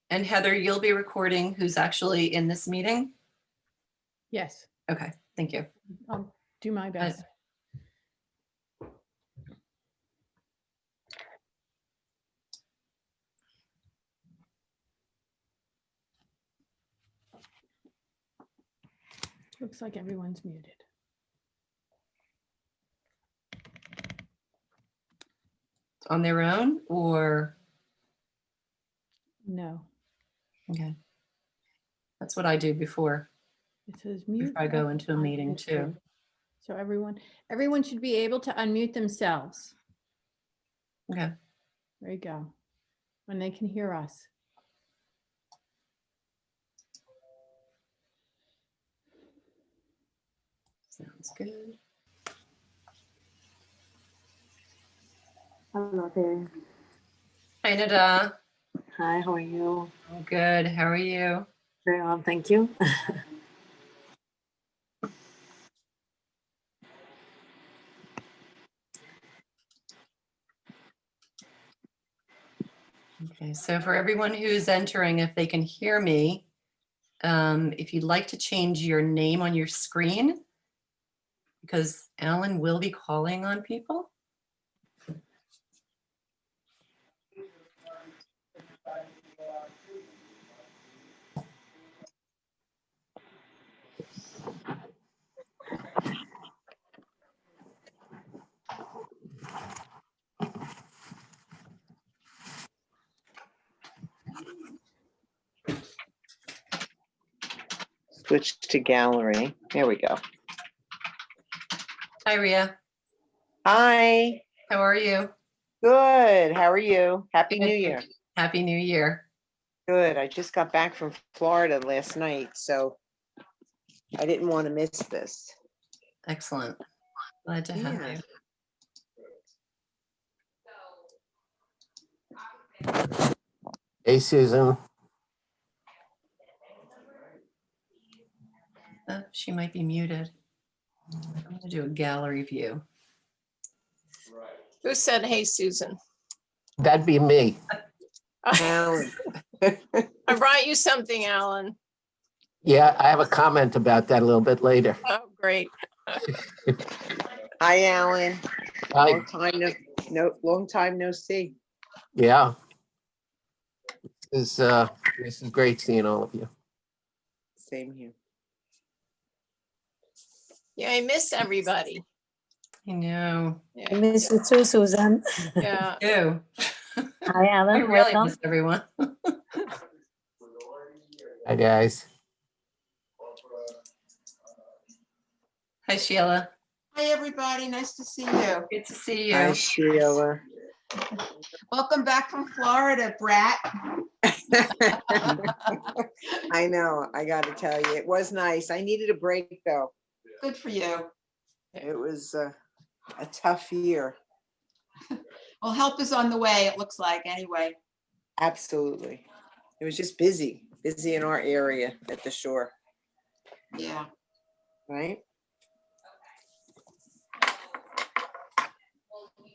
And Heather, you'll be recording who's actually in this meeting? Yes, Okay, thank you. I'll do my best. Looks like everyone's muted. On their own or? No, Okay. That's what I do before it says mute. I go into a on meeting too. So everyone should be able to unmute themselves. Okay. There you go. When they can hear us. Sounds good. Hello there. Hi, Nada. Hi, how are you? I'm good. How are you? Very well, thank you. Okay, so for everyone who's entering, if they can hear me, if you'd like to change your name on your screen, because Alan will be calling on people. Switch to gallery. There we go. Hi, Ria. Hi, How are you? good. How are you? Happy Good. New Year. Happy New Year. Good. I just got back from Florida last night, so I didn't want to miss this. Excellent. Glad to have Yeah. you. Hey, Susan. Oh, she might be muted. I'm going to do a gallery view. Who said, hey, Susan? That'd be me. Alan. I brought you something, Alan. Yeah, I have a comment about that a little bit later. Oh, great. Hi, Alan. Hi. Long time no see. Yeah. This is great seeing all of you. Same here. Yeah, I miss everybody. I know. I Yeah. miss you too, Susan. Yeah. You. Hi, I Alan. really Welcome. miss everyone. Hi, guys. Hi, Sheila. Hi, everybody. Nice to see you. Good to see you. Hi, Sheila. Welcome back from Florida, brat. I know, I gotta tell you, it was nice. I needed a break, though. Good for you. It was a tough year. Well, help is on the way, it looks like, anyway. Absolutely. It was just busy in our area at the shore, Yeah. right?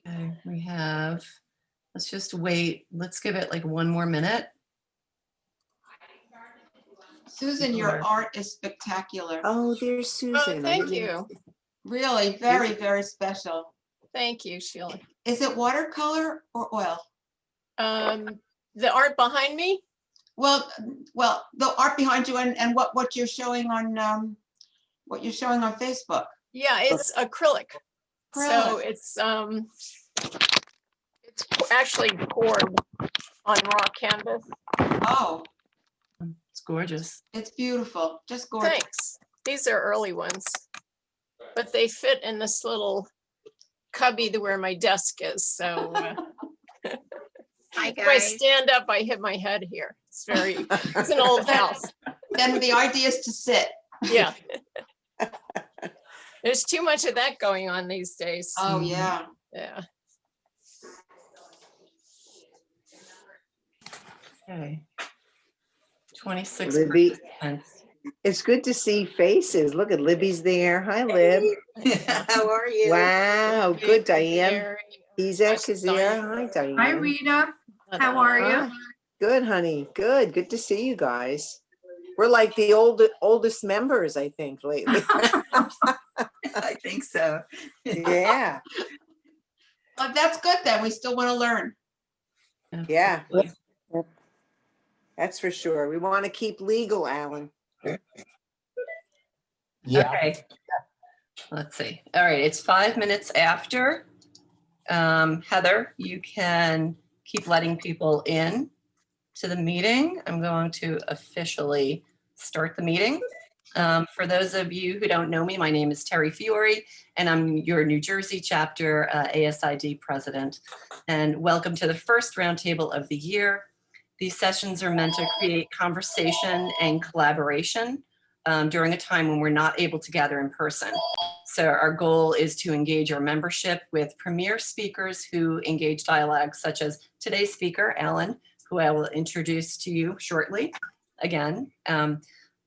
Okay, we have, let's just wait. Let's give it like one more minute. Susan, your art is spectacular. Oh, there's Susan. Oh, I thank didn't even- you. Really, very, very special. Thank you, Sheila. Is it watercolor or oil? The art behind me? Well, the art behind you and what you're showing on Facebook. Yeah, it's acrylic. So Acrylic. it's actually poured on raw canvas. Oh, It's gorgeous. it's beautiful. Just gorgeous. Thanks. These are early ones, but they fit in this little cubby where my desk is. So if I stand up, I hit my head here. It's an old house. Then the idea is to sit. Yeah. There's too much of that going on these days. Oh, yeah. Yeah. Okay. 26. Libby, participants. it's good to see faces. Look at Libby's there. Hi, Lib. How are you? Wow, good, Diane. Mary, Izek is there. Hi, Diane. Hi, Rita. How are you? Hi. Good, honey. Good. Good to see you guys. We're like the oldest members, I think, lately. I think so. Yeah, Well, that's good then. We still want to learn. yeah, Yep. that's for sure. We want to keep legal, Alan. Yeah, Okay. Let's see. All right, it's 5 minutes after. Heather, you can keep letting people in to the meeting. I'm going to officially start the meeting. For those of you who don't know me, my name is Terry Fiore, and I'm your New Jersey chapter ASID president. And welcome to the first roundtable of the year. These sessions are meant to create conversation and collaboration during a time when we're not able to gather in person. So our goal is to engage our membership with premier speakers who engage dialogue, such as today's speaker, Alan, who I will introduce to you shortly. Again,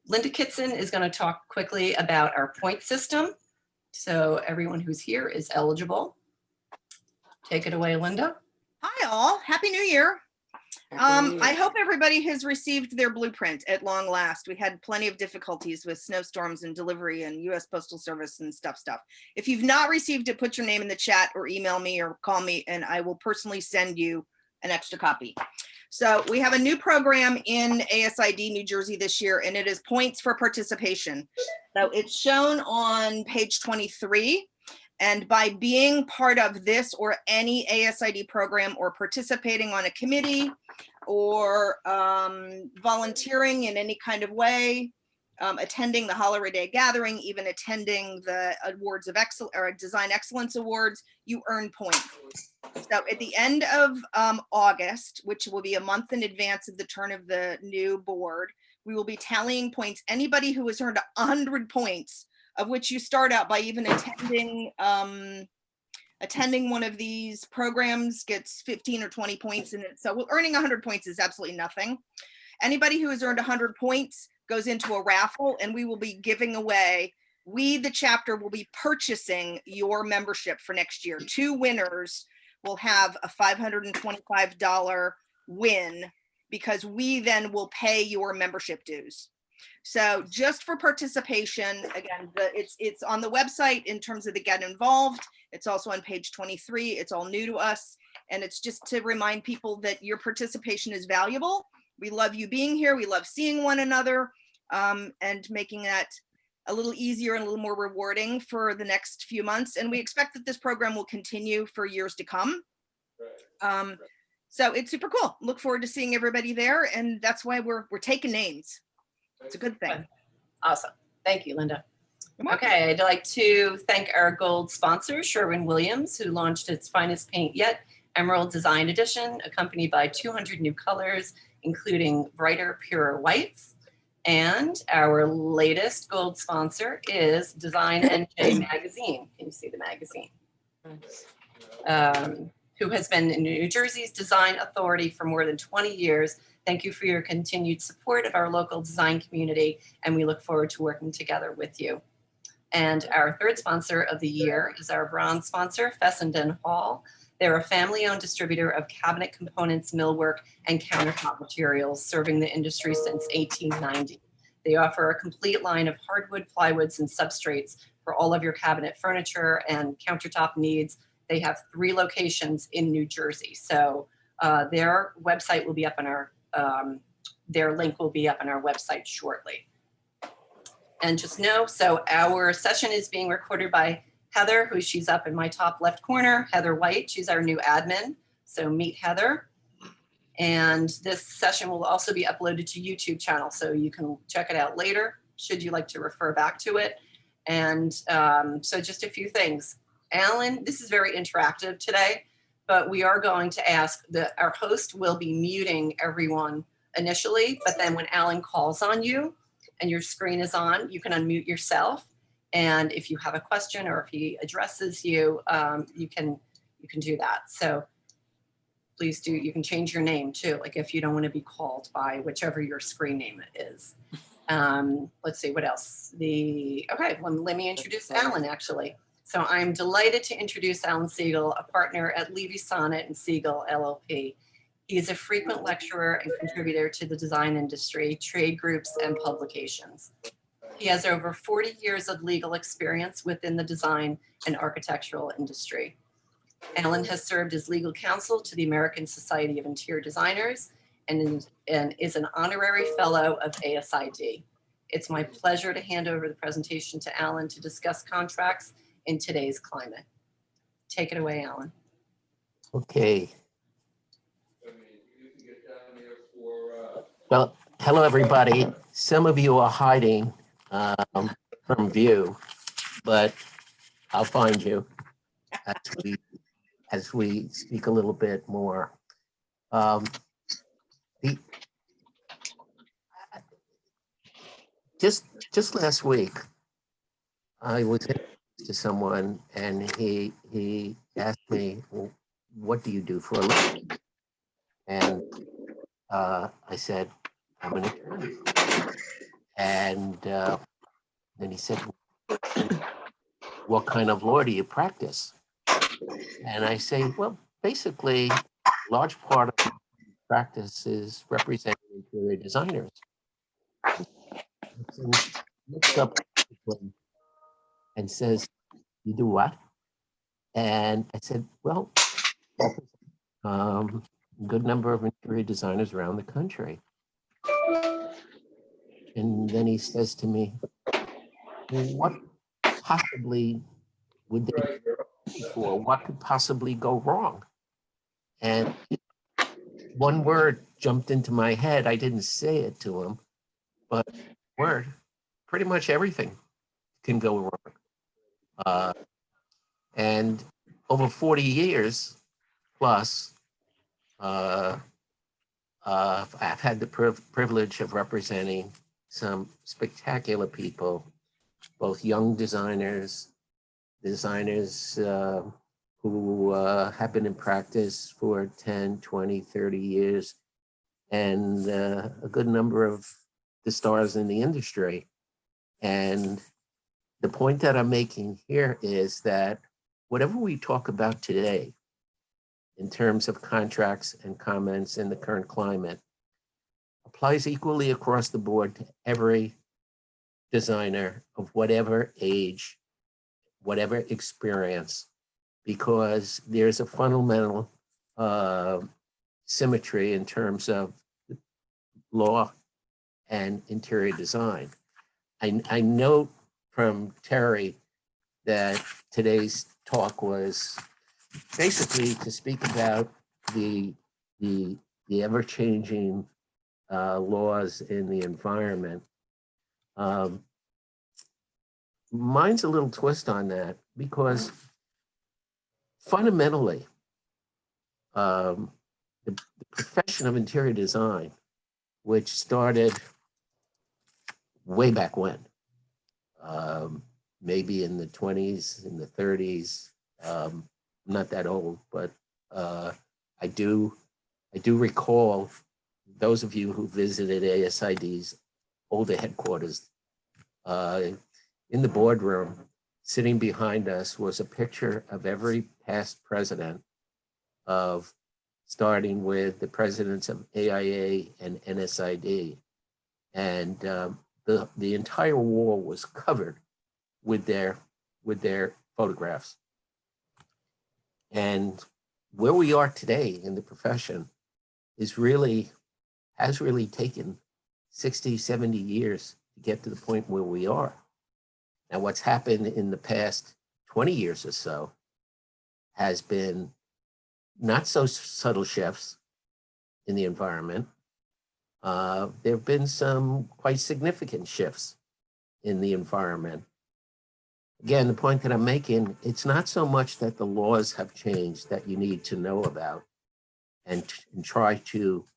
Linda Kitson is going to talk quickly about our point system. So everyone who's here is eligible. Take it away, Linda. Hi all, Happy New Year. Happy New I Year. hope everybody has received their blueprint at long last. We had plenty of difficulties with snowstorms and delivery and US Postal Service and stuff. If you've not received it, put your name in the chat or email me or call me and I will personally send you an extra copy. So we have a new program in ASID New Jersey this year, and it is points for participation. So it's shown on page 23. And by being part of this or any ASID program or participating on a committee or volunteering in any kind of way, attending the holiday gathering, even attending the awards of excellence or Design Excellence Awards, you earn points. So at the end of August, which will be a month in advance of the turn of the new board, we will be tallying points. Anybody who has earned 100 points, of which you start out by even attending one of these programs, gets 15 or 20 points in it. So earning 100 points is absolutely nothing. Anybody who has earned 100 points goes into a raffle, and we will be giving away, we, the chapter, will be purchasing your membership for next year. 2 winners will have a $525 win because we then will pay your membership dues. So just for participation, again, it's on the website in terms of the get involved. It's also on page 23. It's all new to us. And it's just to remind people that your participation is valuable. We love you being here. We love seeing one another and making that a little easier and a little more rewarding for the next few months. And we expect that this program will continue for years to come. So it's super cool. Look forward to seeing everybody there. And that's why we're taking names. It's a good thing. Awesome. Thank you, Linda. Okay, I'd like to thank our gold sponsor, Sherwin-Williams, who launched its finest paint yet, Emerald Design Edition, accompanied by 200 new colors, including brighter, purer whites. And our latest gold sponsor is Design NJ Magazine. Can you see the magazine? Who has been in New Jersey's design authority for more than 20 years. Thank you for your continued support of our local design community, and we look forward to working together with you. And our third sponsor of the year is our bronze sponsor, Fessenden Hall. They're a family-owned distributor of cabinet components, millwork, and countertop materials, serving the industry since 1890. They offer a complete line of hardwood, plywoods, and substrates for all of your cabinet furniture and countertop needs. They have 3 locations in New Jersey. So their website will be up on our, their link will be up on our website shortly. And just know, so our session is being recorded by Heather, who she's up in my top left corner, Heather White. She's our new admin. So meet Heather. And this session will also be uploaded to YouTube channel. So you can check it out later, should you like to refer back to it. And so just a few things. Alan, this is very interactive today, but we are going to ask our host will be muting everyone initially, but then when Alan calls on you and your screen is on, you can unmute yourself. And if you have a question or if he addresses you, you can do that. So please do, you can change your name too, like if you don't want to be called by whichever your screen name is. Let's see, what else? Okay, well, let me introduce Alan actually. So I'm delighted to introduce Alan Siegel, a partner at Levy Sonnet and Siegel LLP. He is a frequent lecturer and contributor to the design industry, trade groups, and publications. He has over 40 years of legal experience within the design and architectural industry. Alan has served as legal counsel to the American Society of Interior Designers and is an honorary fellow of ASID. It's my pleasure to hand over the presentation to Alan to discuss contracts in today's climate. Take it away, Alan. Okay. Well, hello, everybody. Some of you are hiding from view, but I'll find you as we speak a little bit more. Just last week, I was introduced to someone, and he asked me, well, "What do you do for a living?" And I said, "I'm an attorney." And then he said, "What kind of law do you practice?" And I say, "Well, basically, a large part of practice is representing interior designers." So he looks up and says, "You do what?" And I said, "Well, a good number of interior designers around the country." And then he says to me, "Well, what possibly would they be for? What could possibly go wrong?" And one word jumped into my head. I didn't say it to him, but word, pretty much everything can go wrong. And over 40 years plus, I've had the privilege of representing some spectacular people, both young designers who have been in practice for 10, 20, 30 years, and a good number of the stars in the industry. And the point that I'm making here is that whatever we talk about today in terms of contracts and comments in the current climate applies equally across the board to every designer of whatever age, whatever experience, because there's a fundamental symmetry in terms of law and interior design. I note from Terry that today's talk was basically to speak about the ever-changing laws in the environment. Mine's a little twist on that because fundamentally, the profession of interior design, which started way back when, maybe in the 20s, in the 30s. I'm not that old, but I do recall those of you who visited ASID's older headquarters. In the boardroom, sitting behind us was a picture of every past president, of starting with the presidents of AIA and NSID. And the entire wall was covered with their photographs. And where we are today in the profession has really taken 60, 70 years to get to the point where we are. Now, what's happened in the past 20 years or so has been not so subtle shifts in the environment. There have been some quite significant shifts in the environment. Again, the point that I'm making, it's not so much that the laws have changed that you need to know about and try to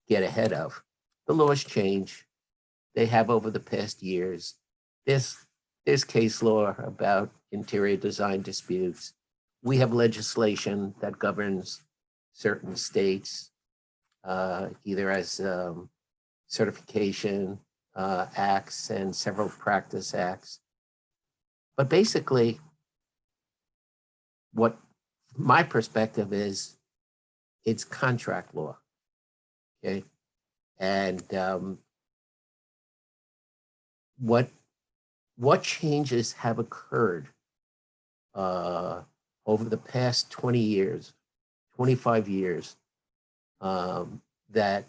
get ahead of. The laws change. They have over the past years. There's case law about interior design disputes. We have legislation that governs certain states, either as certification acts and several practice acts. But basically, what my perspective is, it's contract law. Okay. And what changes have occurred over the past 20 years, 25 years, that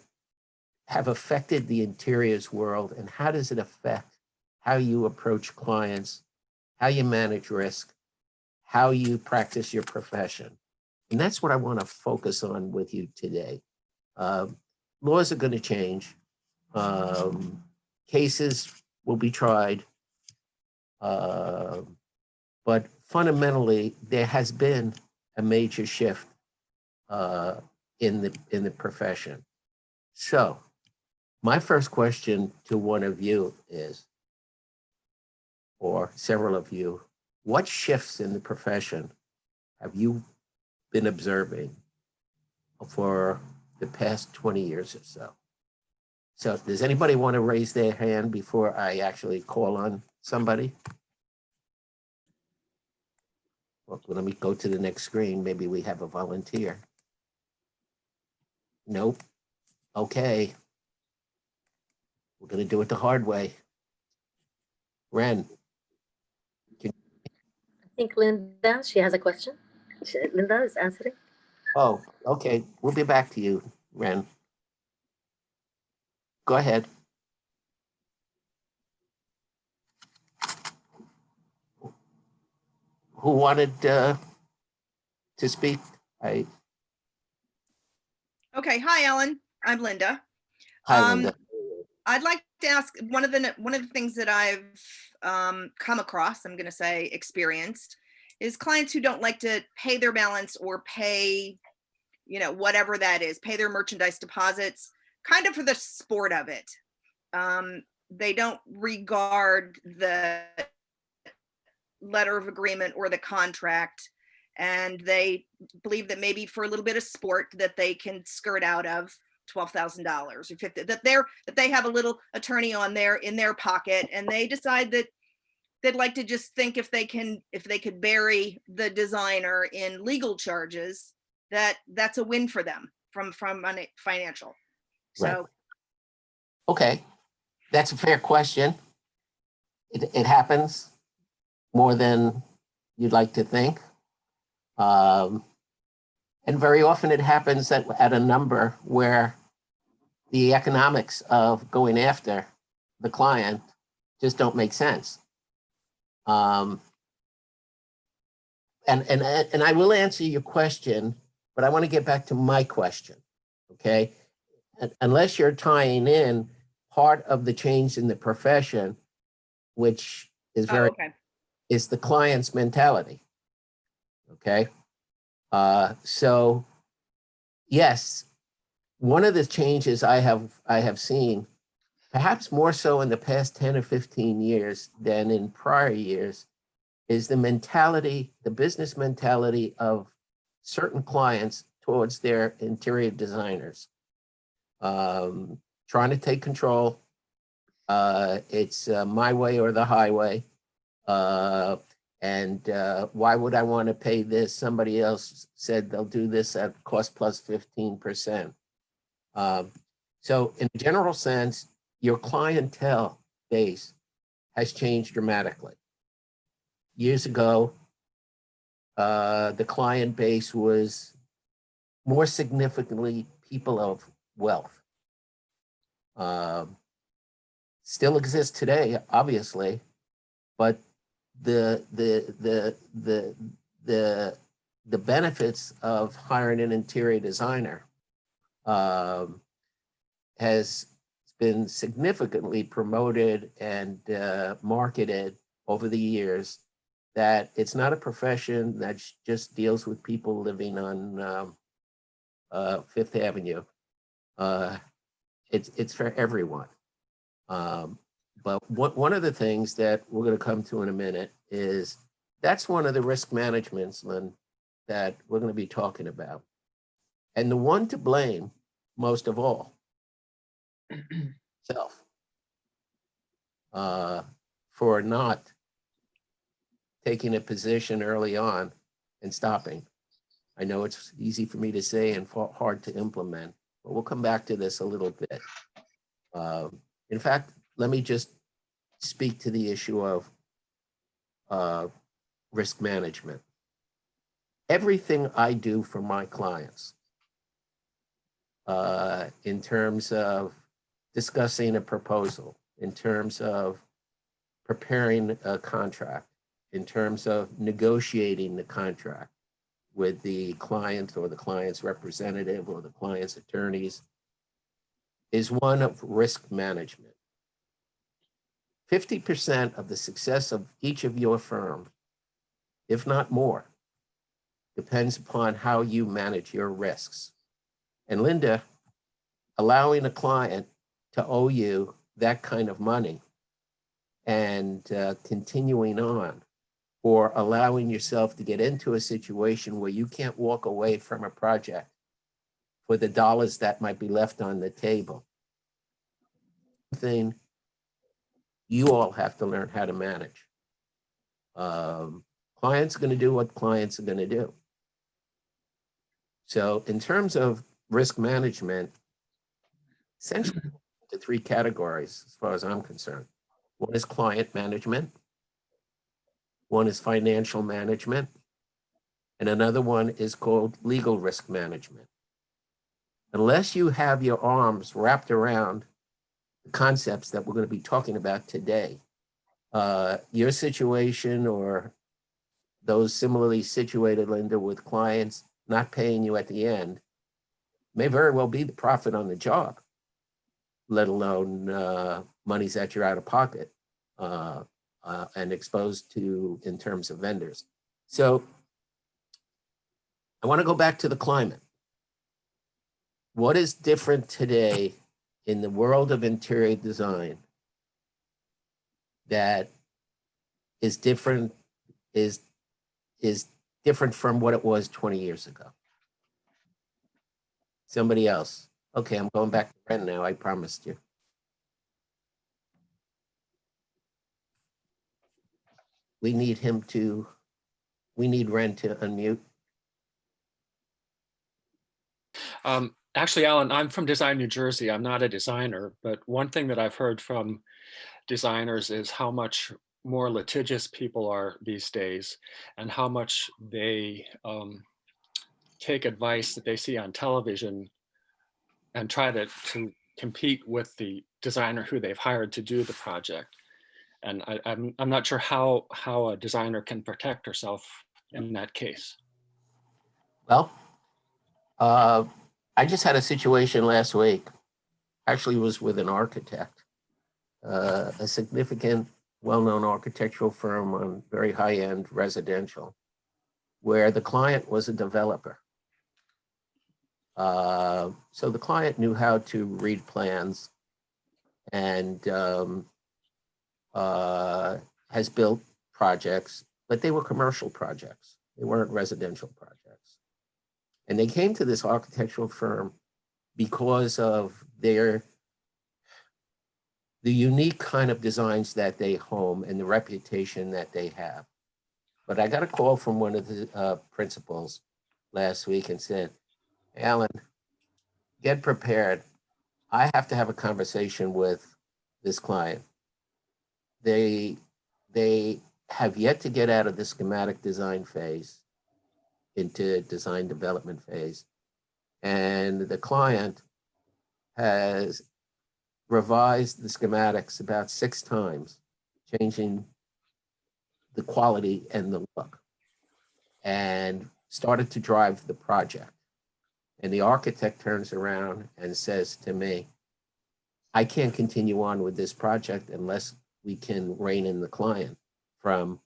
have affected the interiors world, and how does it affect how you approach clients, how you manage risk, how you practice your profession? And that's what I want to focus on with you today. Laws are going to change. Cases will be tried. But fundamentally, there has been a major shift in the profession. So my first question to one of you is, or several of you, what shifts in the profession have you been observing for the past 20 years or so? So does anybody want to raise their hand before I actually call on somebody? Well, let me go to the next screen. Maybe we have a volunteer. Nope. Okay. We're going to do it the hard way. Ren, I think Linda, she has a question. Linda is answering. oh, okay. We'll be back to you, Ren. Go ahead. Who wanted to speak? Okay, hi, Ellen. I'm Linda. Hi, Linda. I'd like to ask one of the things that I've come across, I'm going to say experienced, is clients who don't like to pay their balance or pay, whatever that is, pay their merchandise deposits, kind of for the sport of it. They don't regard the letter of agreement or the contract, and they believe that maybe for a little bit of sport that they can skirt out of $12,000 or $50,000, that they have a little attorney in their pocket, and they decide that they'd like to just think if they could bury the designer in legal charges, that's a win for them from financial. So Right. Okay, that's a fair question. It happens more than you'd like to think. And very often it happens at a number where the economics of going after the client just don't make sense. And I will answer your question, but I want to get back to my question, okay? Unless you're tying in part of the change in the profession, which is okay. is the client's mentality, okay? So yes, one of the changes I have seen, perhaps more so in the past 10 or 15 years than in prior years, is the mentality, the business mentality of certain clients towards their interior designers. Trying to take control. It's my way or the highway. And why would I want to pay this? Somebody else said they'll do this at cost plus 15%. So in a general sense, your clientele base has changed dramatically. Years ago, the client base was more significantly people of wealth. Still exists today, obviously, but the benefits of hiring an interior designer has been significantly promoted and marketed over the years, that it's not a profession that just deals with people living on Fifth Avenue. It's for everyone. But one of the things that we're going to come to in a minute is that's one of the risk managements, Lynn, that we're going to be talking about. And the one to blame most of all, self, for not taking a position early on and stopping. I know it's easy for me to say and hard to implement, but we'll come back to this a little bit. In fact, let me just speak to the issue of risk management. Everything I do for my clients in terms of discussing a proposal, in terms of preparing a contract, in terms of negotiating the contract with the client or the client's representative or the client's attorneys, is one of risk management. 50% of the success of each of your firm, if not more, depends upon how you manage your risks. And Linda, allowing a client to owe you that kind of money and continuing on, or allowing yourself to get into a situation where you can't walk away from a project for the dollars that might be left on the table. Thing you all have to learn how to manage. Clients are going to do what clients are going to do. So in terms of risk management, essentially the three categories as far as I'm concerned. One is client management, one is financial management, and another one is called legal risk management. Unless you have your arms wrapped around the concepts that we're going to be talking about today, your situation or those similarly situated, Linda, with clients not paying you at the end may very well be the profit on the job, let alone monies that you're out of pocket and exposed to in terms of vendors. So I want to go back to the climate. What is different today in the world of interior design that is different from what it was 20 years ago? Somebody else. Okay, I'm going back to Ren now, I promised you. We need Ren to unmute. Actually, Alan, I'm from Design New Jersey. I'm not a designer, but one thing that I've heard from designers is how much more litigious people are these days and how much they take advice that they see on television and try to compete with the designer who they've hired to do the project. And I'm not sure how a designer can protect herself in that case. Well, I just had a situation last week, actually was with an architect, a significant, well-known architectural firm on very high-end residential, where the client was a developer. So the client knew how to read plans and has built projects, but they were commercial projects. They weren't residential projects. And they came to this architectural firm because of the unique kind of designs that they home and the reputation that they have. But I got a call from one of the principals last week and said, Alan, get prepared. I have to have a conversation with this client. They have yet to get out of the schematic design phase into design development phase. And the client has revised the schematics about 6 times, changing the quality and the look, and started to drive the project. And the architect turns around and says to me, I can't continue on with this project unless we can rein in the client from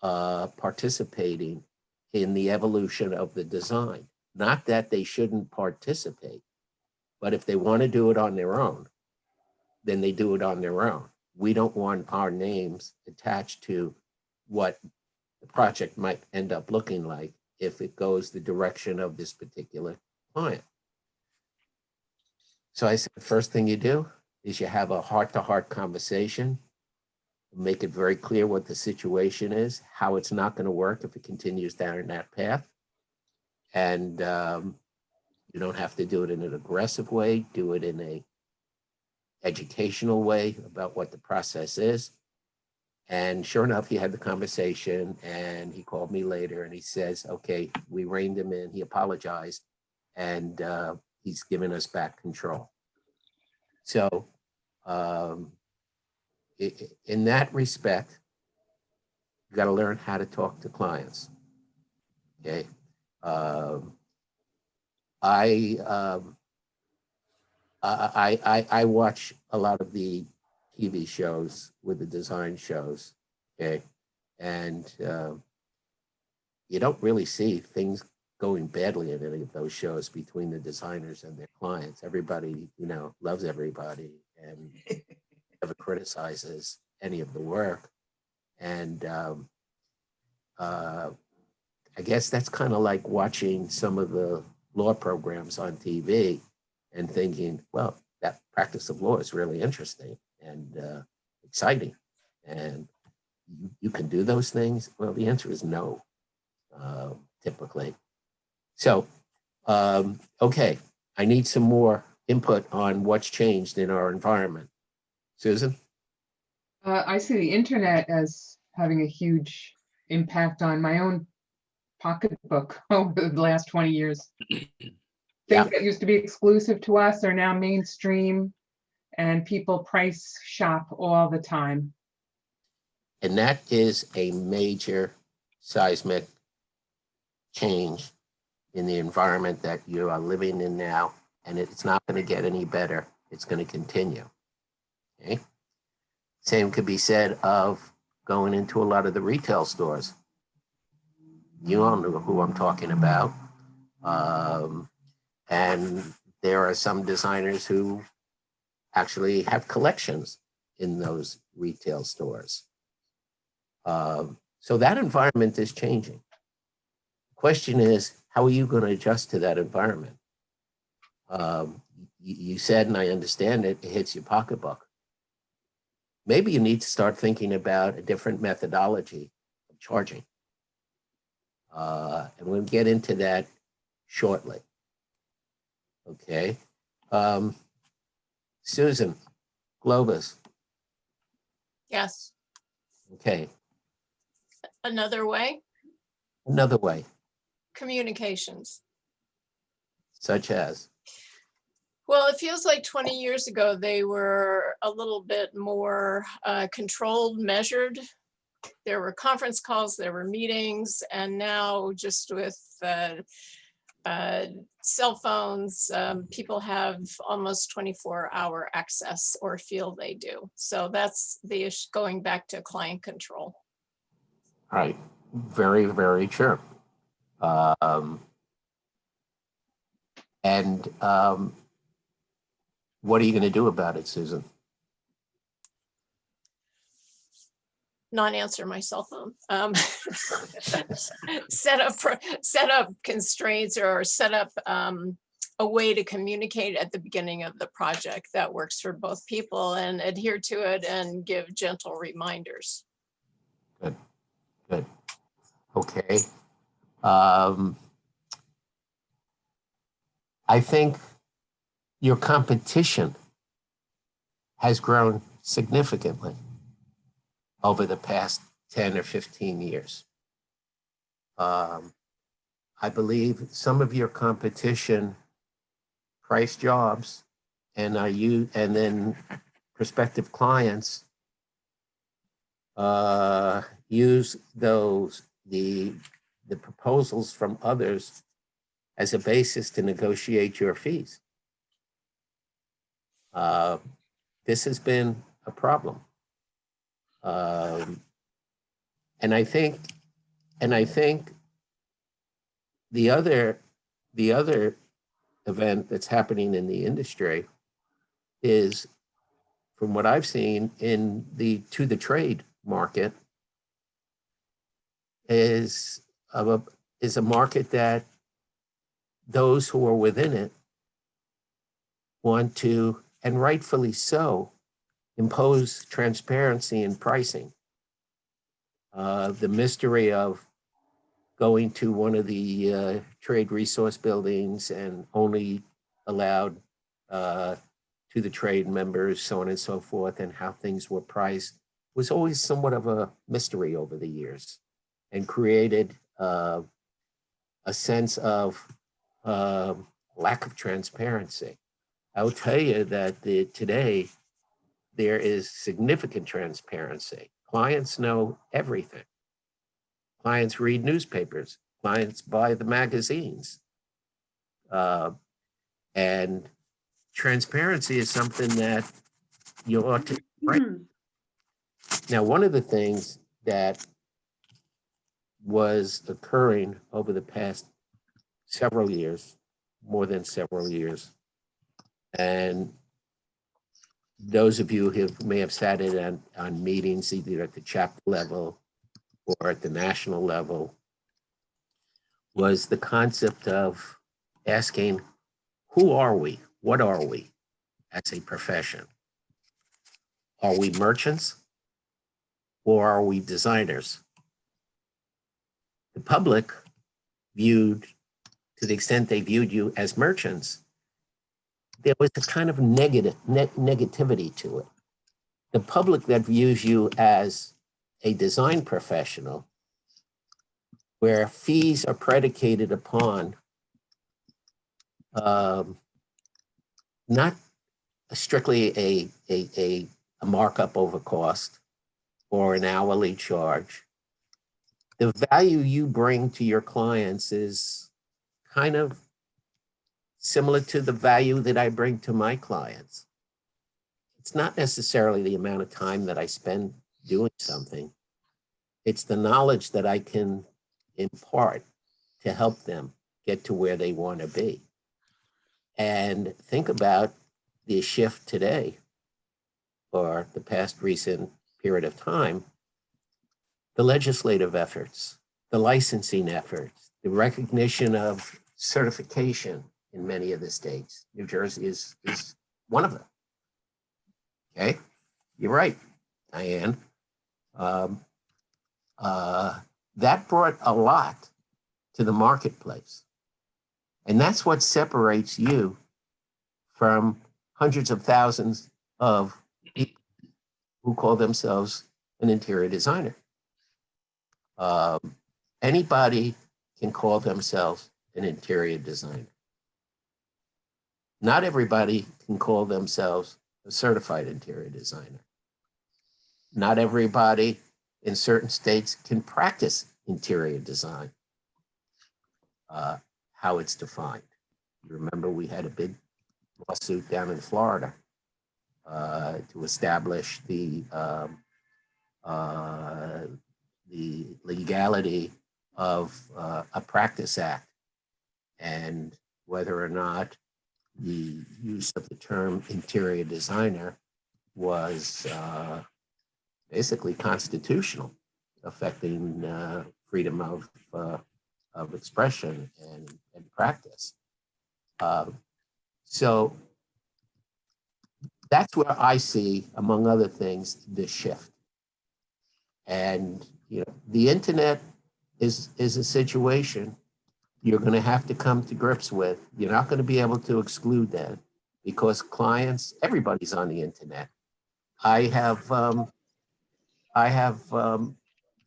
participating in the evolution of the design. Not that they shouldn't participate, but if they want to do it on their own, then they do it on their own. We don't want our names attached to what the project might end up looking like if it goes the direction of this particular client. So I said, the first thing you do is you have a heart-to-heart conversation, make it very clear what the situation is, how it's not going to work if it continues down that path. And you don't have to do it in an aggressive way, do it in a educational way about what the process is. And sure enough, he had the conversation and he called me later and he says, okay, we reined him in, he apologized, and he's given us back control. So in that respect, you got to learn how to talk to clients. Okay. I watch a lot of the TV shows with the design shows, okay, and you don't really see things going badly in any of those shows between the designers and their clients. Everybody, loves everybody and never criticizes any of the work. And I guess that's kind of like watching some of the law programs on TV and thinking, well, that practice of law is really interesting and exciting. And you can do those things? Well, the answer is no, typically. So, okay, I need some more input on what's changed in our environment. Susan? I see the internet as having a huge impact on my own pocketbook over the last 20 years. Yeah. Things that used to be exclusive to us are now mainstream, and people price shop all the time. And that is a major seismic change in the environment that you are living in now, and it's not going to get any better. It's going to continue. Okay. Same could be said of going into a lot of the retail stores. You all know who I'm talking about. And there are some designers who actually have collections in those retail stores. So that environment is changing. The question is, how are you going to adjust to that environment? You said, and I understand it, it hits your pocketbook. Maybe you need to start thinking about a different methodology of charging. And we'll get into that shortly. Okay. Susan, Globus. Yes. Okay. Another way, Another way, communications. such as? Well, it feels like 20 years ago, they were a little bit more controlled, measured. There were conference calls, there were meetings, and now just with cell phones, people have almost 24-hour access, or feel they do. So that's the issue, going back to client control. Right. Very, very true. And what are you going to do about it, Susan? Not answer my cell phone. Set up constraints, or set up a way to communicate at the beginning of the project that works for both people, and adhere to it and give gentle reminders. Good. Good. Okay. I think your competition has grown significantly over the past 10 or 15 years. I believe some of your competition price jobs, and then prospective clients use the proposals from others as a basis to negotiate your fees. This has been a problem. And I think the other event that's happening in the industry is, from what I've seen in the to the trade market, is a market that those who are within it want to, and rightfully so, impose transparency in pricing. The mystery of going to one of the trade resource buildings and only allowed to the trade members, so on and so forth, and how things were priced was always somewhat of a mystery over the years, and created a sense of lack of transparency. I will tell you that today there is significant transparency. Clients know everything. Clients read newspapers. Clients buy the magazines. And transparency is something that you ought to, right? Now, one of the things that was occurring over the past several years, more than several years, and those of you who may have sat in on meetings either at the chapter level or at the national level, was the concept of asking, who are we? What are we as a profession? Are we merchants or are we designers? The public viewed, to the extent they viewed you as merchants, there was a kind of negativity to it. The public that views you as a design professional, where fees are predicated upon not strictly a markup over cost or an hourly charge. The value you bring to your clients is kind of similar to the value that I bring to my clients. It's not necessarily the amount of time that I spend doing something. It's the knowledge that I can impart to help them get to where they want to be. And think about the shift today, or the past recent period of time, the legislative efforts, the licensing efforts, the recognition of certification in many of the states. New Jersey is one of them. Okay, you're right, Diane. That brought a lot to the marketplace. And that's what separates you from hundreds of thousands of people who call themselves an interior designer. Anybody can call themselves an interior designer. Not everybody can call themselves a certified interior designer. Not everybody in certain states can practice interior design, how it's defined. You remember we had a big lawsuit down in Florida to establish the legality of a practice act, and whether or not the use of the term interior designer was basically constitutional, affecting freedom of expression and practice. So that's where I see, among other things, this shift. And the internet is a situation you're going to have to come to grips with. You're not going to be able to exclude that, because clients, everybody's on the internet. I have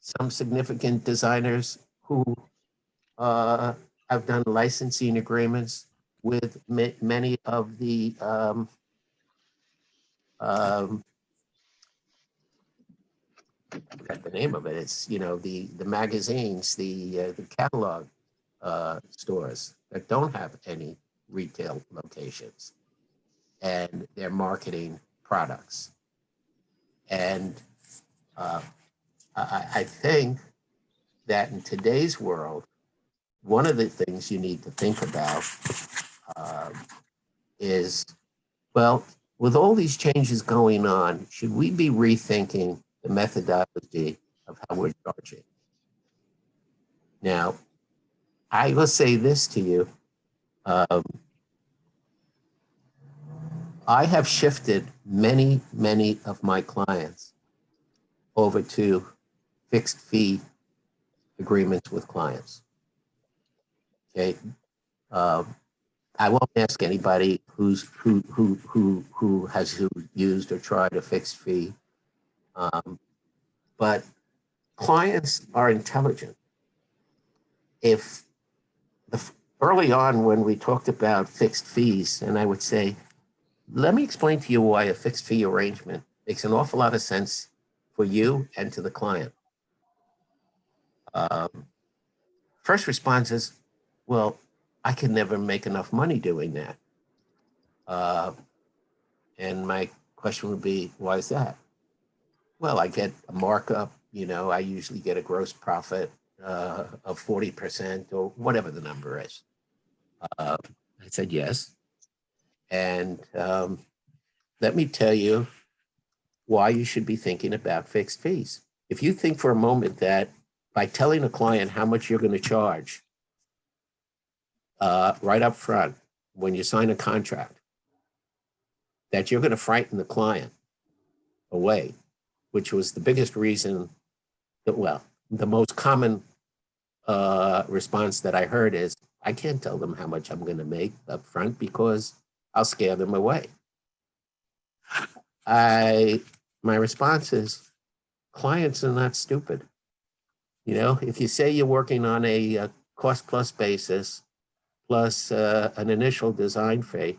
some significant designers who have done licensing agreements with many of the I forgot the name of it. It's the magazines, the catalog stores that don't have any retail locations, and they're marketing products. And I think that in today's world, one of the things you need to think about is, well, with all these changes going on, should we be rethinking the methodology of how we're charging? Now, I will say this to you. I have shifted many of my clients over to fixed agreements with clients. Okay. I won't ask anybody who has used or tried a fixed fee. But clients are intelligent. If early on when we talked about fixed fees, and I would say, let me explain to you why a fixed fee arrangement makes an awful lot of sense for you and to the client. First response is, well, I can never make enough money doing that. And my question would be, why is that? Well, I get a markup, I usually get a gross profit of 40% or whatever the number is. I said, yes. And let me tell you why you should be thinking about fixed fees. If you think for a moment that by telling a client how much you're going to charge right up front when you sign a contract, that you're going to frighten the client away, which was the biggest reason that, well, the most common response that I heard is, I can't tell them how much I'm going to make up front because I'll scare them away. My response is, clients are not stupid. If you say you're working on a cost plus basis plus an initial design fee,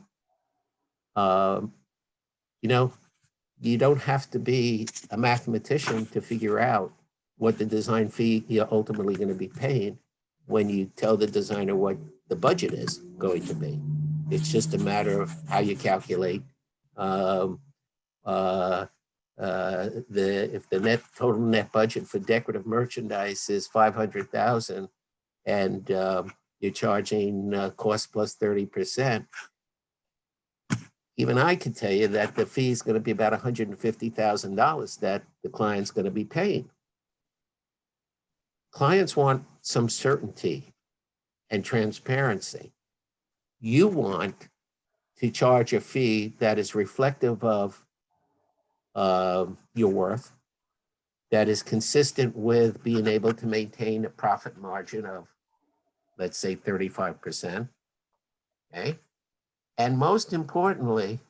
you don't have to be a mathematician to figure out what the design fee you're ultimately going to be paying when you tell the designer what the budget is going to be. It's just a matter of how you calculate if the total net budget for decorative merchandise is $500,000 and you're charging cost plus 30%. Even I can tell you that the fee is going to be about $150,000 that the client's going to be paying. Clients want some certainty and transparency. You want to charge a fee that is reflective of your worth, that is consistent with being able to maintain a profit margin of, let's say, 35%. Okay. And most importantly,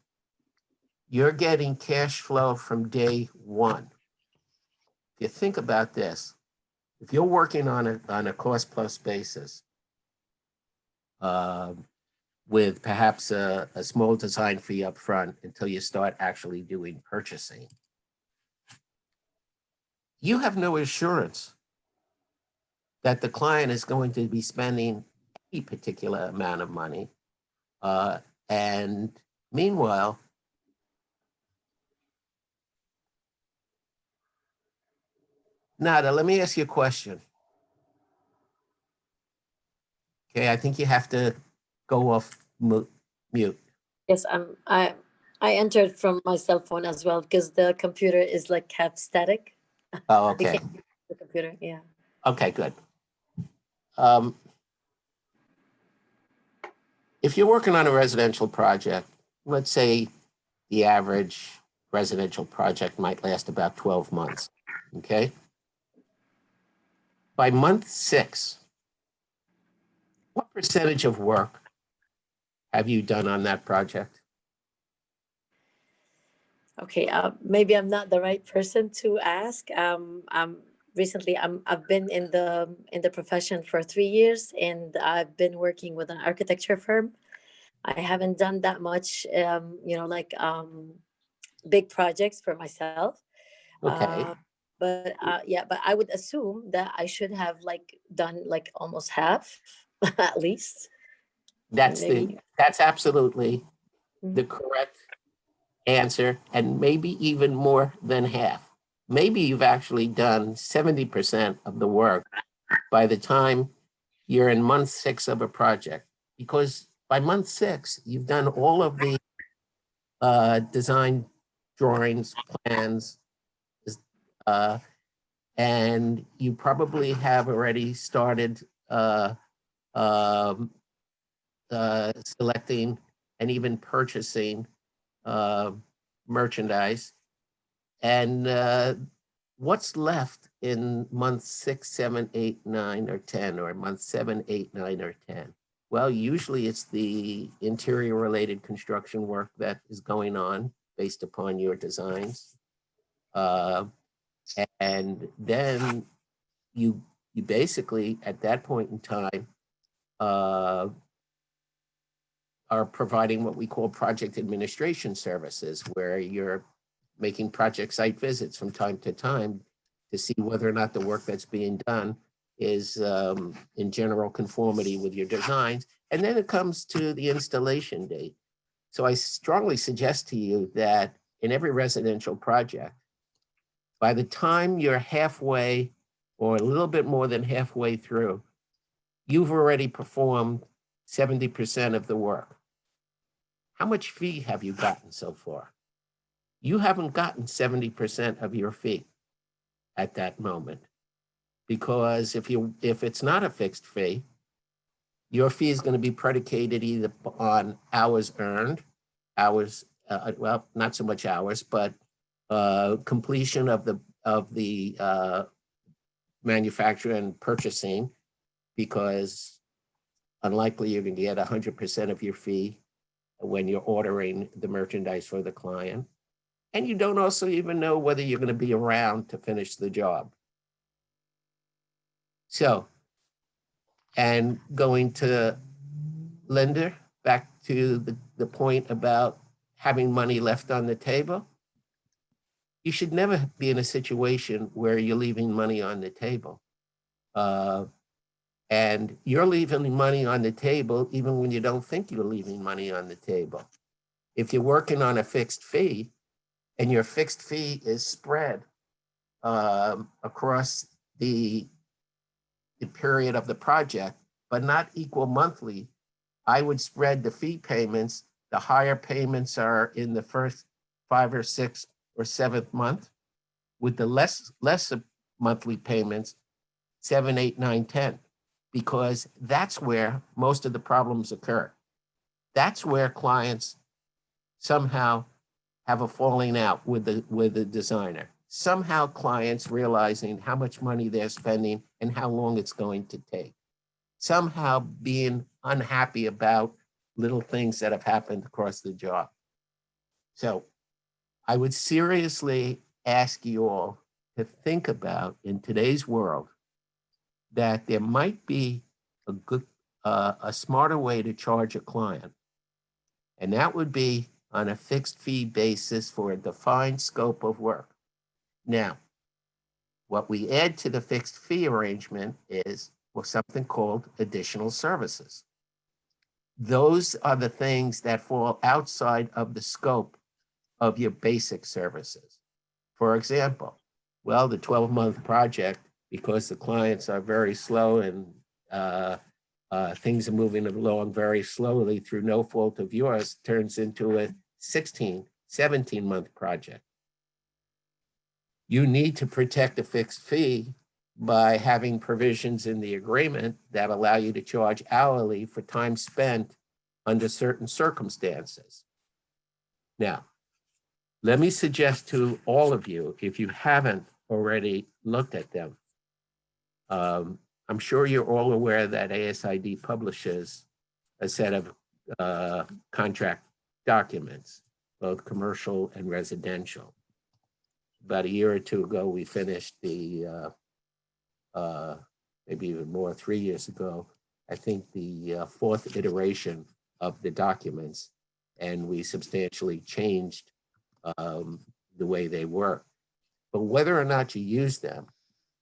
you're getting cash flow from day one. If you think about this, if you're working on a cost plus basis with perhaps a small design fee up front until you start actually doing purchasing, you have no assurance that the client is going to be spending any particular amount of money. And meanwhile, Nada, let me ask you a question. Okay, I think you have to go off mute. Yes, I entered from my cell phone as well because the computer is like kept static. Oh, I okay. can't use the computer, yeah. Okay, good. If you're working on a residential project, let's say the average residential project might last about 12 months, okay? By month 6, what percentage of work have you done on that project? Okay, maybe I'm not the right person to ask. Recently, I've been in the profession for 3 years, and I've been working with an architecture firm. I haven't done that much, big projects for myself. Okay. But I would assume that I should have done almost half, at least. That's Maybe. that's absolutely the correct answer, and maybe even more than half. Maybe you've actually done 70% of the work by the time you're in month 6 of a project, because by month 6, you've done all of the design drawings, plans, and you probably have already started selecting and even purchasing merchandise. And what's left in month 6, 7, 8, 9, or 10, or month 7, 8, 9, or 10? Well, usually it's the interior related construction work that is going on based upon your designs. And then you basically, at that point in time, are providing what we call project administration services, where you're making project site visits from time to time to see whether or not the work that's being done is in general conformity with your designs. And then it comes to the installation date. So I strongly suggest to you that in every residential project, by the time you're halfway or a little bit more than halfway through, you've already performed 70% of the work. How much fee have you gotten so far? You haven't gotten 70% of your fee at that moment, because if it's not a fixed fee, your fee is going to be predicated either on hours earned, well, not so much hours, but completion of the manufacture and purchasing, because unlikely you're going to get 100% of your fee when you're ordering the merchandise for the client. And you don't also even know whether you're going to be around to finish the job. So, and going to Linda, back to the point about having money left on the table, you should never be in a situation where you're leaving money on the table. And you're leaving money on the table even when you don't think you're leaving money on the table. If you're working on a fixed fee and your fixed fee is spread across the period of the project, but not equal monthly, I would spread the fee payments. The higher payments are in the first 5 or 6 or 7th month, with the less monthly payments, 7, 8, 9, 10, because that's where most of the problems occur. That's where clients somehow have a falling out with the designer. Somehow clients realizing how much money they're spending and how long it's going to take. Somehow being unhappy about little things that have happened across the job. So I would seriously ask you all to think about, in today's world, that there might be a smarter way to charge a client. And that would be on a fixed fee basis for a defined scope of work. Now, what we add to the fixed fee arrangement is something called additional services. Those are the things that fall outside of the scope of your basic services. For example, well, the 12-month project, because the clients are very slow and things are moving along very slowly through no fault of yours, turns into a 16, 17-month project. You need to protect a fixed fee by having provisions in the agreement that allow you to charge hourly for time spent under certain circumstances. Now, let me suggest to all of you, if you haven't already looked at them, I'm sure you're all aware that ASID publishes a set of contract documents, both commercial and residential. About a year or two ago, we finished the, maybe even more, 3 years ago, I think the 4th iteration of the documents, and we substantially changed the way they work. But whether or not you use them,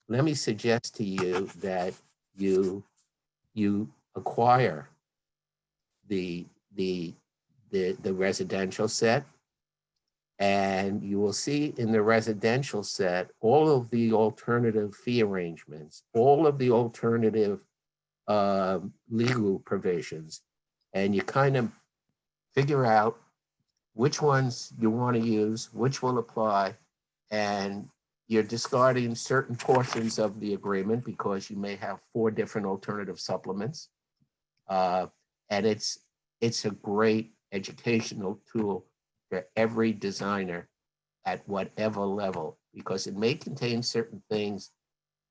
let me suggest to you that you acquire the residential set, and you will see in the residential set all of the alternative fee arrangements, all of the alternative legal provisions, and you kind of figure out which ones you want to use, which will apply, and you're discarding certain portions of the agreement because you may have 4 different alternative supplements. And it's a great educational tool for every designer at whatever level, because it may contain certain things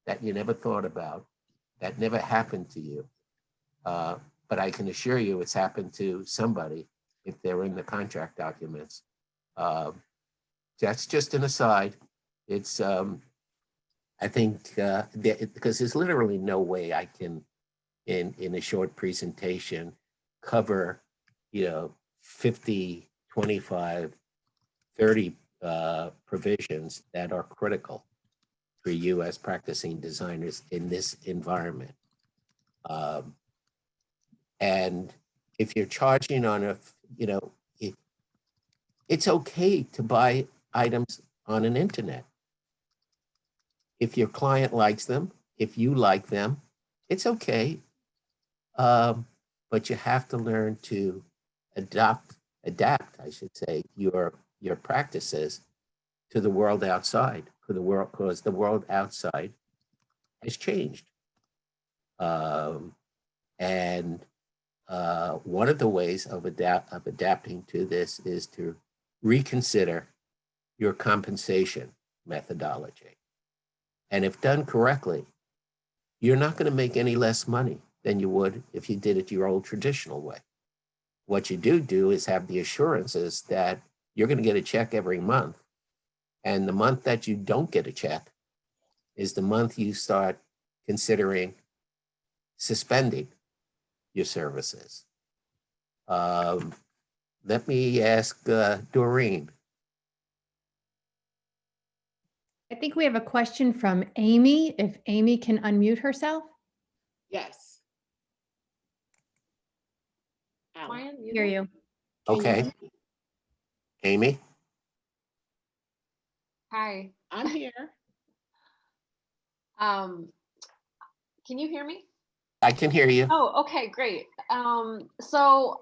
that you never thought about, that never happened to you. But I can assure you it's happened to somebody if they're in the contract documents. That's just an aside. It's, I think, because there's literally no way I can, in a short presentation, cover, 50, 25, 30 provisions that are critical for you as practicing designers in this environment. And if you're charging on it's okay to buy items on an internet. If your client likes them, if you like them, it's okay. But you have to learn to adapt, I should say, your practices to the world outside, because the world outside has changed. And one of the ways of adapting to this is to reconsider your compensation methodology. And if done correctly, you're not going to make any less money than you would if you did it your old traditional way. What you do is have the assurances that you're going to get a check every month. And the month that you don't get a check is the month you start considering suspending your services. Let me ask Doreen. I think we have a question from Amy, if Amy can unmute herself. Yes. Hear you. Okay. Amy? Hi. I'm here. Can you hear me? I can hear you. Oh, okay, great. So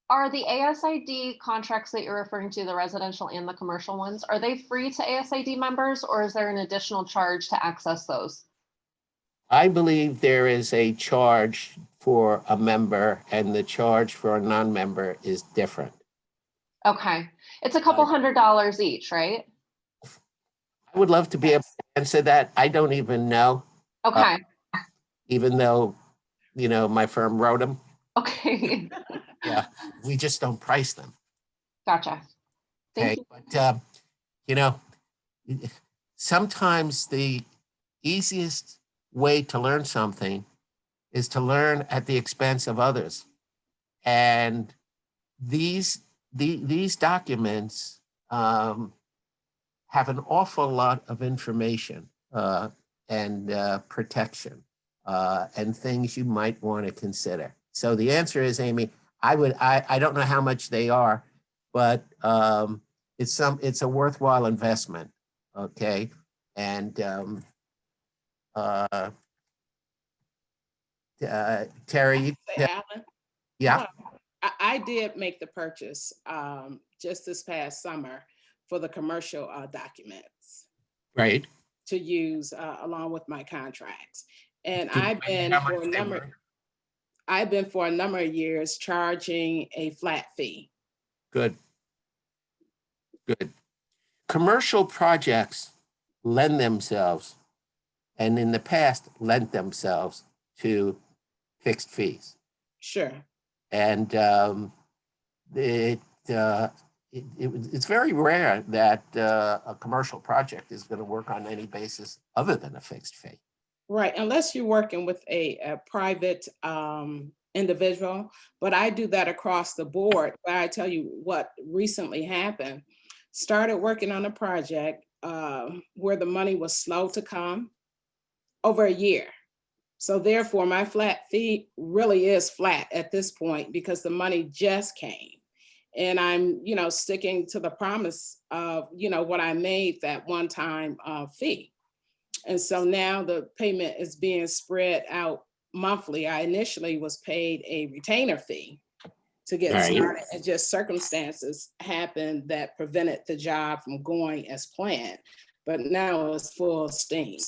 are the ASID contracts that you're referring to, the residential and the commercial ones, are they free to ASID members, or is there an additional charge to access those? I believe there is a charge for a member and the charge for a non-member is different. Okay, it's a couple $100 each, right? I would love to be able to answer that. I don't even know. Okay. Even though, my firm wrote them. Okay. Yeah, we just don't price them. Gotcha. Thank Okay, but sometimes the easiest way to learn something is to learn at the expense of others. And these documents have an awful lot of information and protection and things you might want to consider. So the answer is, Amy, I don't know how much they are, but it's a worthwhile investment. Okay. And Terry, you, Alan, yeah. I did make the purchase just this past summer for the commercial documents Right. to use along with my contracts. And Did you I've been how much for a they number. were? I've been for a number of years charging a flat fee. Good. Good. Commercial projects lend themselves, and in the past lent themselves to fixed fees. Sure. And it's very rare that a commercial project is going to work on any basis other than a fixed fee. Right, unless you're working with a private individual, but I do that across the board. But I tell you what recently happened, started working on a project where the money was slow to come over a year. So therefore my flat fee really is flat at this point because the money just came. And I'm, sticking to the promise of, what I made that one time fee. And so now the payment is being spread out monthly. I initially was paid a retainer fee to get started, and just circumstances happened that prevented the job from going as planned. But now it's full steam.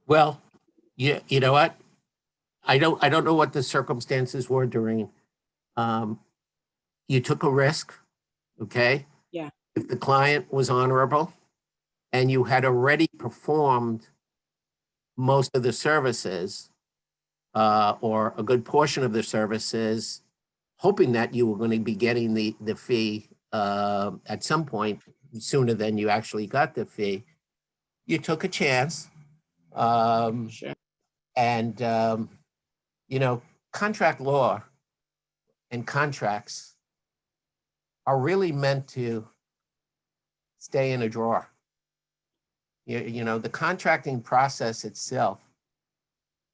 Well, you know what? I don't know what the circumstances were during. You took a risk, okay? Yeah. If the client was honorable and you had already performed most of the services or a good portion of the services, hoping that you were going to be getting the fee at some point sooner than you actually got the fee. You took a chance. Sure. And, you know, contract law and contracts are really meant to stay in a drawer. You know, the contracting process itself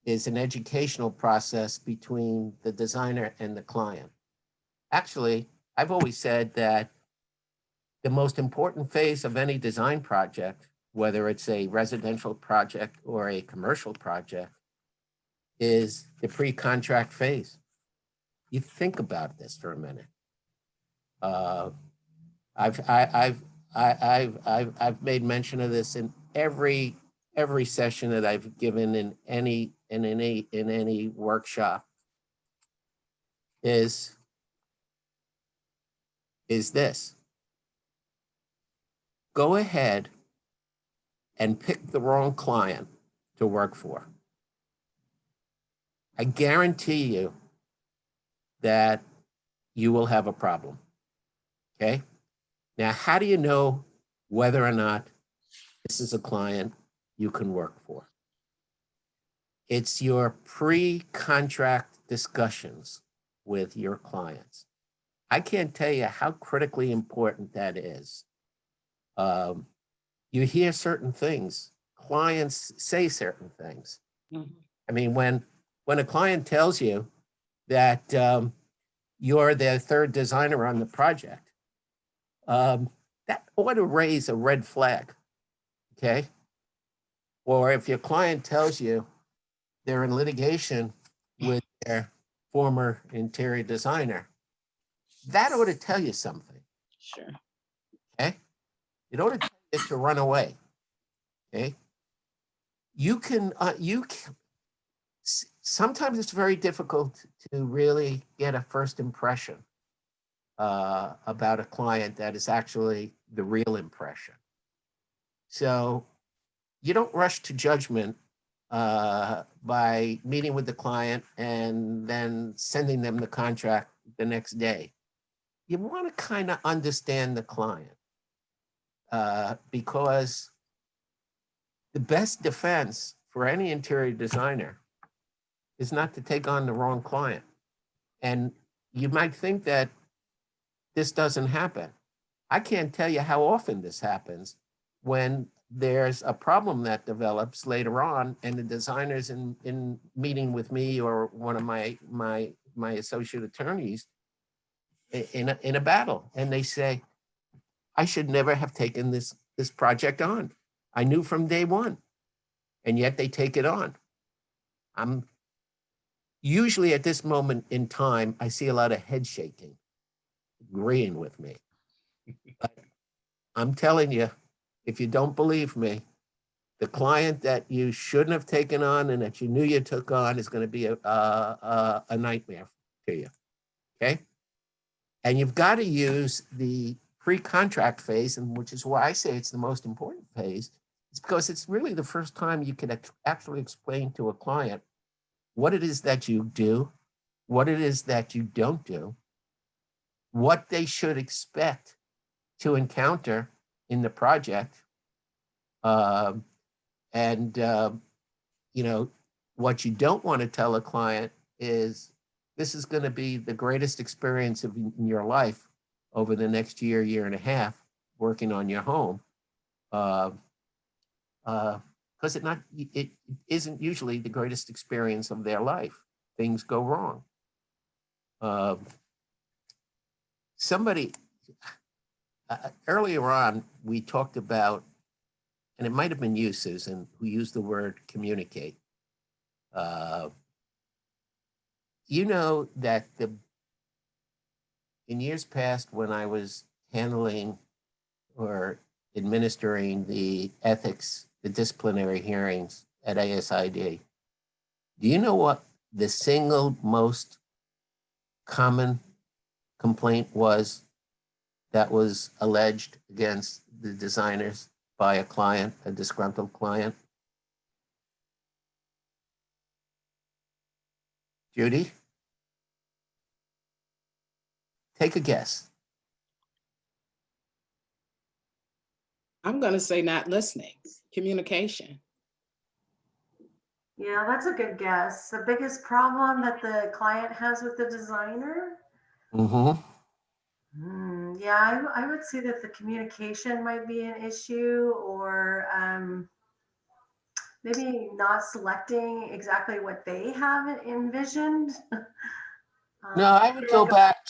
is an educational process between the designer and the client. Actually, I've always said that the most important phase of any design project, whether it's a residential project or a commercial project, is the pre-contract phase. You think about this for a minute. I've made mention of this in every session that I've given in any workshop. Is this: go ahead and pick the wrong client to work for. I guarantee you that you will have a problem. Okay? Now, how do you know whether or not this is a client you can work for? It's your pre-contract discussions with your clients. I can't tell you how critically important that is. You hear certain things, clients say certain things. Mhm. I mean, when a client tells you that you're their third designer on the project, that ought to raise a red flag, okay? Or if your client tells you they're in litigation with their former interior designer, that ought to tell you something, Sure. okay? It ought to tell you to run away, okay? Sometimes it's very difficult to really get a first impression about a client that is actually the real impression. So you don't rush to judgment by meeting with the client and then sending them the contract the next day. You want to kind of understand the client because the best defense for any interior designer is not to take on the wrong client. And you might think that this doesn't happen. I can't tell you how often this happens when there's a problem that develops later on and the designer's in meeting with me or one of my associate attorneys in a battle. And they say, I should never have taken this project on. I knew from day one. And yet they take it on. I'm usually at this moment in time, I see a lot of head shaking, agreeing with me. But I'm telling you, if you don't believe me, the client that you shouldn't have taken on and that you knew you took on is going to be a nightmare to you, okay? And you've got to use the pre-contract phase, and which is why I say it's the most important phase. It's because it's really the first time you can actually explain to a client what it is that you do, what it is that you don't do, what they should expect to encounter in the project, and you know, what you don't want to tell a client is this is going to be the greatest experience of in your life over the next year and a half working on your home, because it isn't usually the greatest experience of their life. Things go wrong. Earlier on, we talked about, and it might have been you, Susan, who used the word communicate. You know that in years past, when I was handling or administering the ethics, the disciplinary hearings at ASID, do you know what the single most common complaint was that was alleged against the designers by a client, a disgruntled client? Judy? Take a guess. I'm gonna say not listening, communication. Yeah, that's a good guess. The biggest problem that the client has with the designer? Mm-hmm. Yeah, I would say that the communication might be an issue, or maybe not selecting exactly what they have envisioned. No, I would go back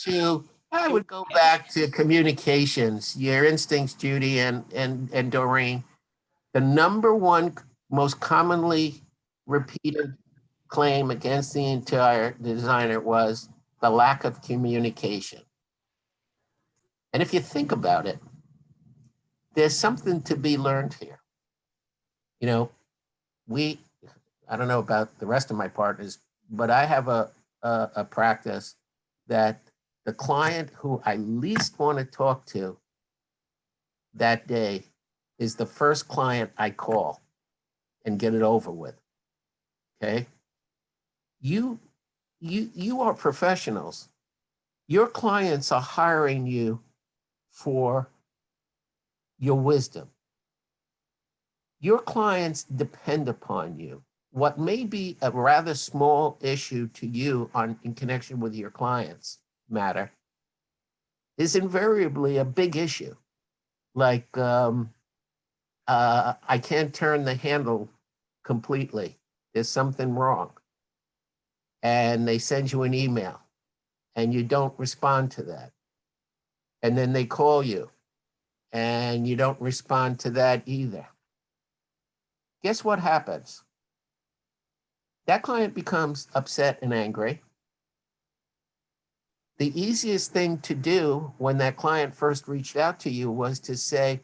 to communications, your instincts, Judy and Doreen. The number one most commonly repeated claim against the entire designer was the lack of communication. And if you think about it, there's something to be learned here. You know, I don't know about the rest of my partners, but I have a practice that the client who I least want to talk to that day is the first client I call and get it over with. Okay? You are professionals. Your clients are hiring you for your wisdom. Your clients depend upon you. What may be a rather small issue to you in connection with your clients matter is invariably a big issue. Like, I can't turn the handle completely. There's something wrong. And they send you an email and you don't respond to that. And then they call you and you don't respond to that either. Guess what happens? That client becomes upset and angry. The easiest thing to do when that client first reached out to you was to say,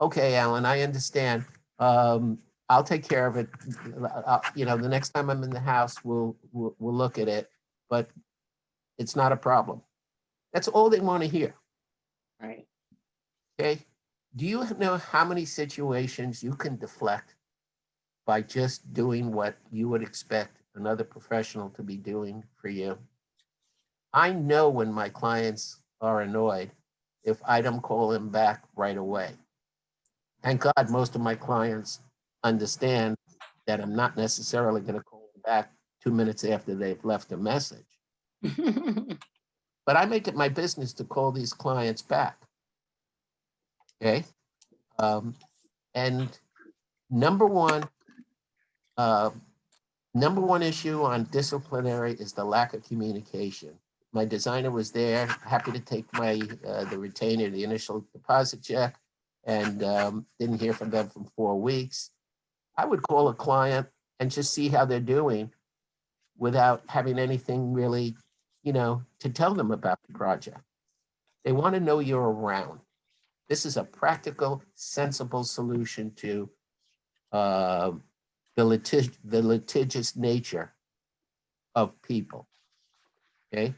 okay, Alan, I understand. I'll take care of it. The next time I'm in the house, we'll look at it, but it's not a problem. That's all they want to hear. Right. Okay. Do you know how many situations you can deflect by just doing what you would expect another professional to be doing for you? I know when my clients are annoyed if I don't call them back right away. Thank God most of my clients understand that I'm not necessarily going to call them back 2 minutes after they've left a message. But I make it my business to call these clients back. Okay. And number one issue on disciplinary is the lack of communication. My designer was there, happy to take the retainer, the initial deposit check, and didn't hear from them for 4 weeks. I would call a client and just see how they're doing without having anything really, to tell them about the project. They want to know you're around. This is a practical, sensible solution to the litigious nature of people. Okay.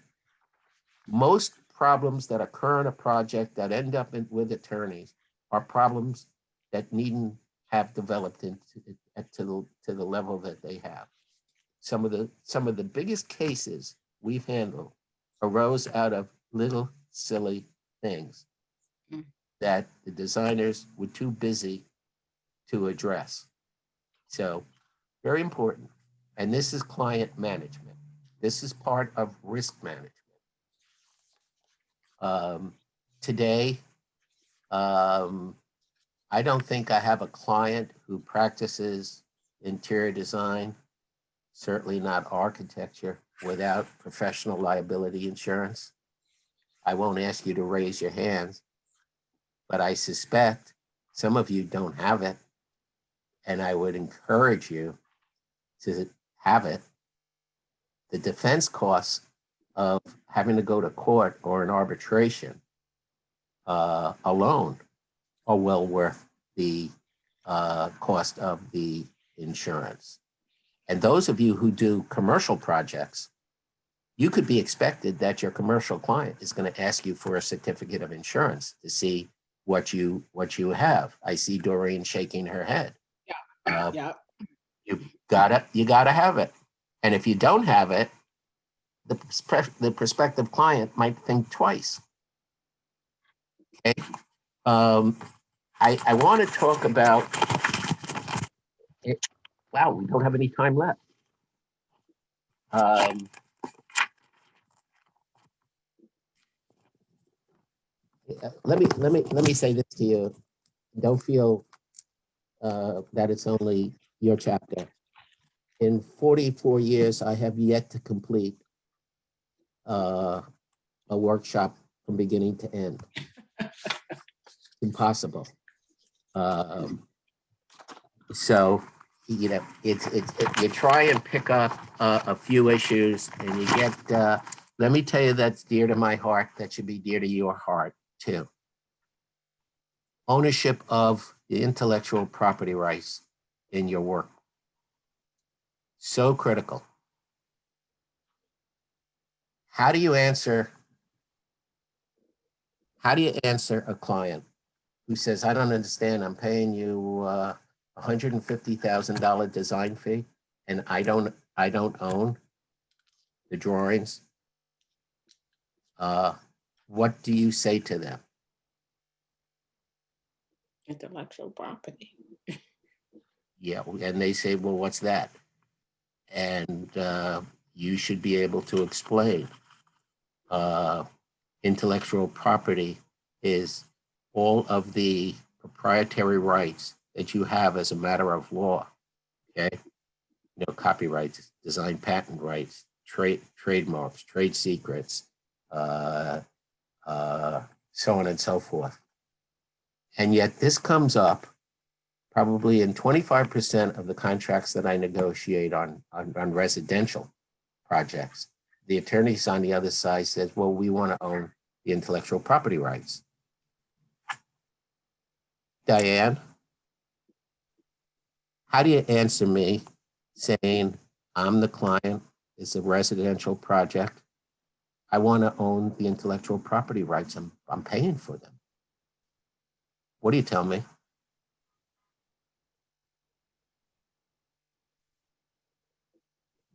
Most problems that occur in a project that end up with attorneys are problems that needn't have developed to the level that they have. Some of the biggest cases we've handled arose out of little silly things that the designers were too busy to address. So, very important. And this is client management. This is part of risk management. Today, I don't think I have a client who practices interior design, certainly not architecture, without professional liability insurance. I won't ask you to raise your hands, but I suspect some of you don't have it, and I would encourage you to have it. The defense costs of having to go to court or an arbitration alone are well worth the cost of the insurance. And those of you who do commercial projects, you could be expected that your commercial client is going to ask you for a certificate of insurance to see what you have. I see Doreen shaking her head. Yeah. You gotta have it. And if you don't have it, the prospective client might think twice. Okay. I want to talk about it. Wow, we don't have any time left. Let me say this to you. Don't feel that it's only your chapter. In 44 years, I have yet to complete a workshop from beginning to end. Impossible. So, you know, you try and pick up a few issues, and you get. Let me tell you, that's dear to my heart. That should be dear to your heart too. Ownership of the intellectual property rights in your work. So critical. How do you answer a client who says, I don't understand, I'm paying you $150,000 design fee and I don't own the drawings? What do you say to them? Intellectual property. Yeah, and they say, well, what's that? And you should be able to explain. Intellectual property is all of the proprietary rights that you have as a matter of law. Okay, you know, copyrights, design patent rights, trademarks, trade secrets, so on and so forth. And yet this comes up probably in 25% of the contracts that I negotiate on residential projects. The attorneys on the other side says, well, we want to own the intellectual property rights. Diane, how do you answer me saying, I'm the client, it's a residential project, I want to own the intellectual property rights, I'm paying for them? What do you tell me?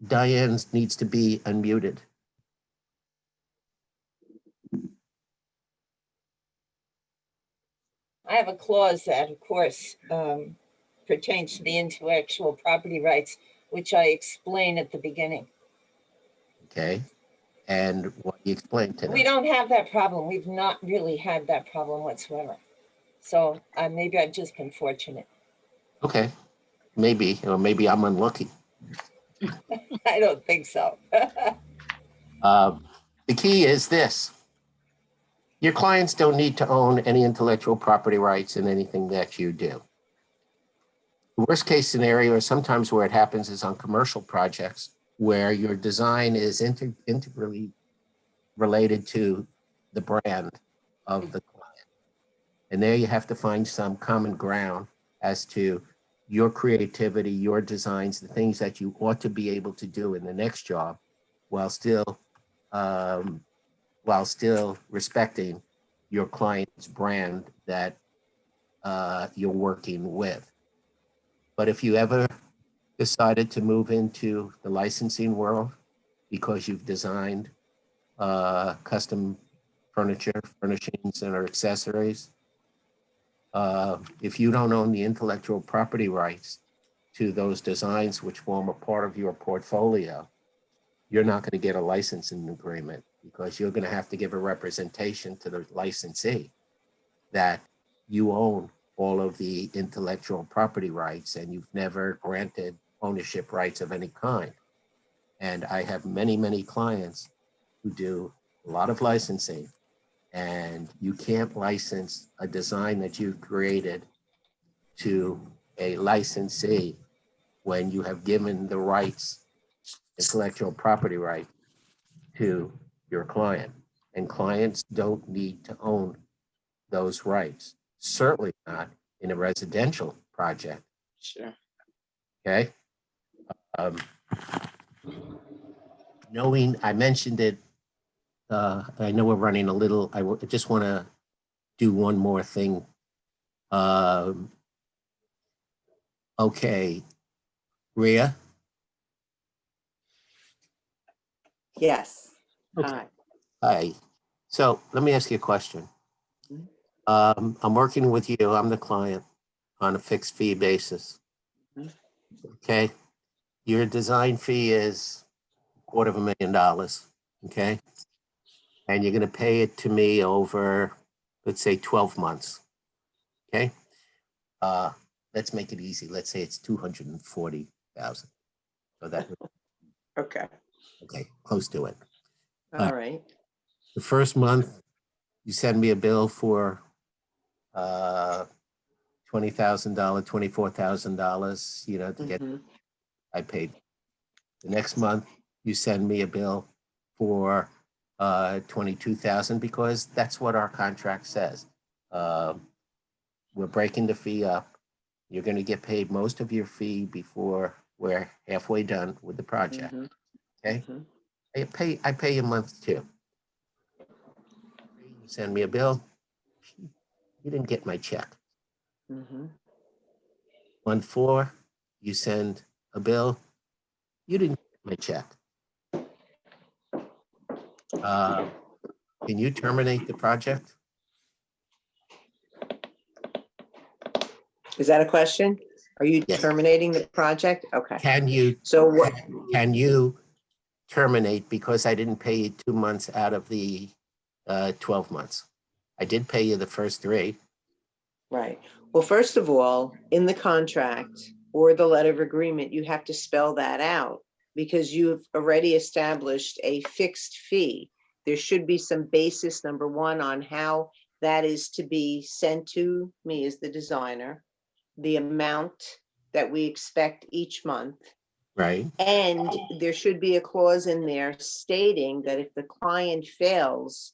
Diane needs to be unmuted. I have a clause that, of course, pertains to the intellectual property rights, which I explain at the beginning. Okay. And what you explain to them? We don't have that problem. We've not really had that problem whatsoever. So maybe I've just been fortunate. Okay. Maybe, or maybe I'm unlucky. I don't think so. The key is this. Your clients don't need to own any intellectual property rights in anything that you do. The worst case scenario, or sometimes where it happens, is on commercial projects where your design is integrally related to the brand of the client. And there you have to find some common ground as to your creativity, your designs, the things that you ought to be able to do in the next job while still respecting your client's brand that you're working with. But if you ever decided to move into the licensing world because you've designed custom furniture, furnishings, and accessories, if you don't own the intellectual property rights to those designs which form a part of your portfolio, you're not going to get a licensing agreement because you're going to have to give a representation to the licensee that you own all of the intellectual property rights and you've never granted ownership rights of any kind. And I have many, many clients who do a lot of licensing, and you can't license a design that you created to a licensee when you have given the rights, intellectual property right, to your client. And clients don't need to own those rights, certainly not in a residential project. Sure. Okay. Knowing, I mentioned it, I know we're running a little, I just want to do one more thing. Okay, Rhea. Yes. Okay. Hi. Hi. So let me ask you a question. I'm working with you, I'm the client, on a fixed fee basis. Mhm. Okay? Your design fee is $250,000, okay? And you're gonna pay it to me over, let's say, 12 months, okay? Let's make it easy. Let's say it's 240,000. So that, Okay. okay, close to it. All right. The first month, you send me a bill for $20,000, $24,000, you know, to get, Mhm. I paid. The next month, you send me a bill for 22,000 because that's what our contract says. We're breaking the fee up. You're going to get paid most of your fee before we're halfway done with the project. Mhm. Okay? Mhm. I pay you month 2. You send me a bill. You didn't get my check. Mhm. Month 4, you send a bill. You didn't get my check. Can you terminate the project? Is that a question? Are you Yes. terminating the project? Okay. Can you So what? can you terminate because I didn't pay you 2 months out of the 12 months? I did pay you the first 3. Right. Well, first of all, in the contract or the letter of agreement, you have to spell that out because you've already established a fixed fee. There should be some basis, number one, on how that is to be sent to me as the designer, the amount that we expect each month. Right. And there should be a clause in there stating that if the client fails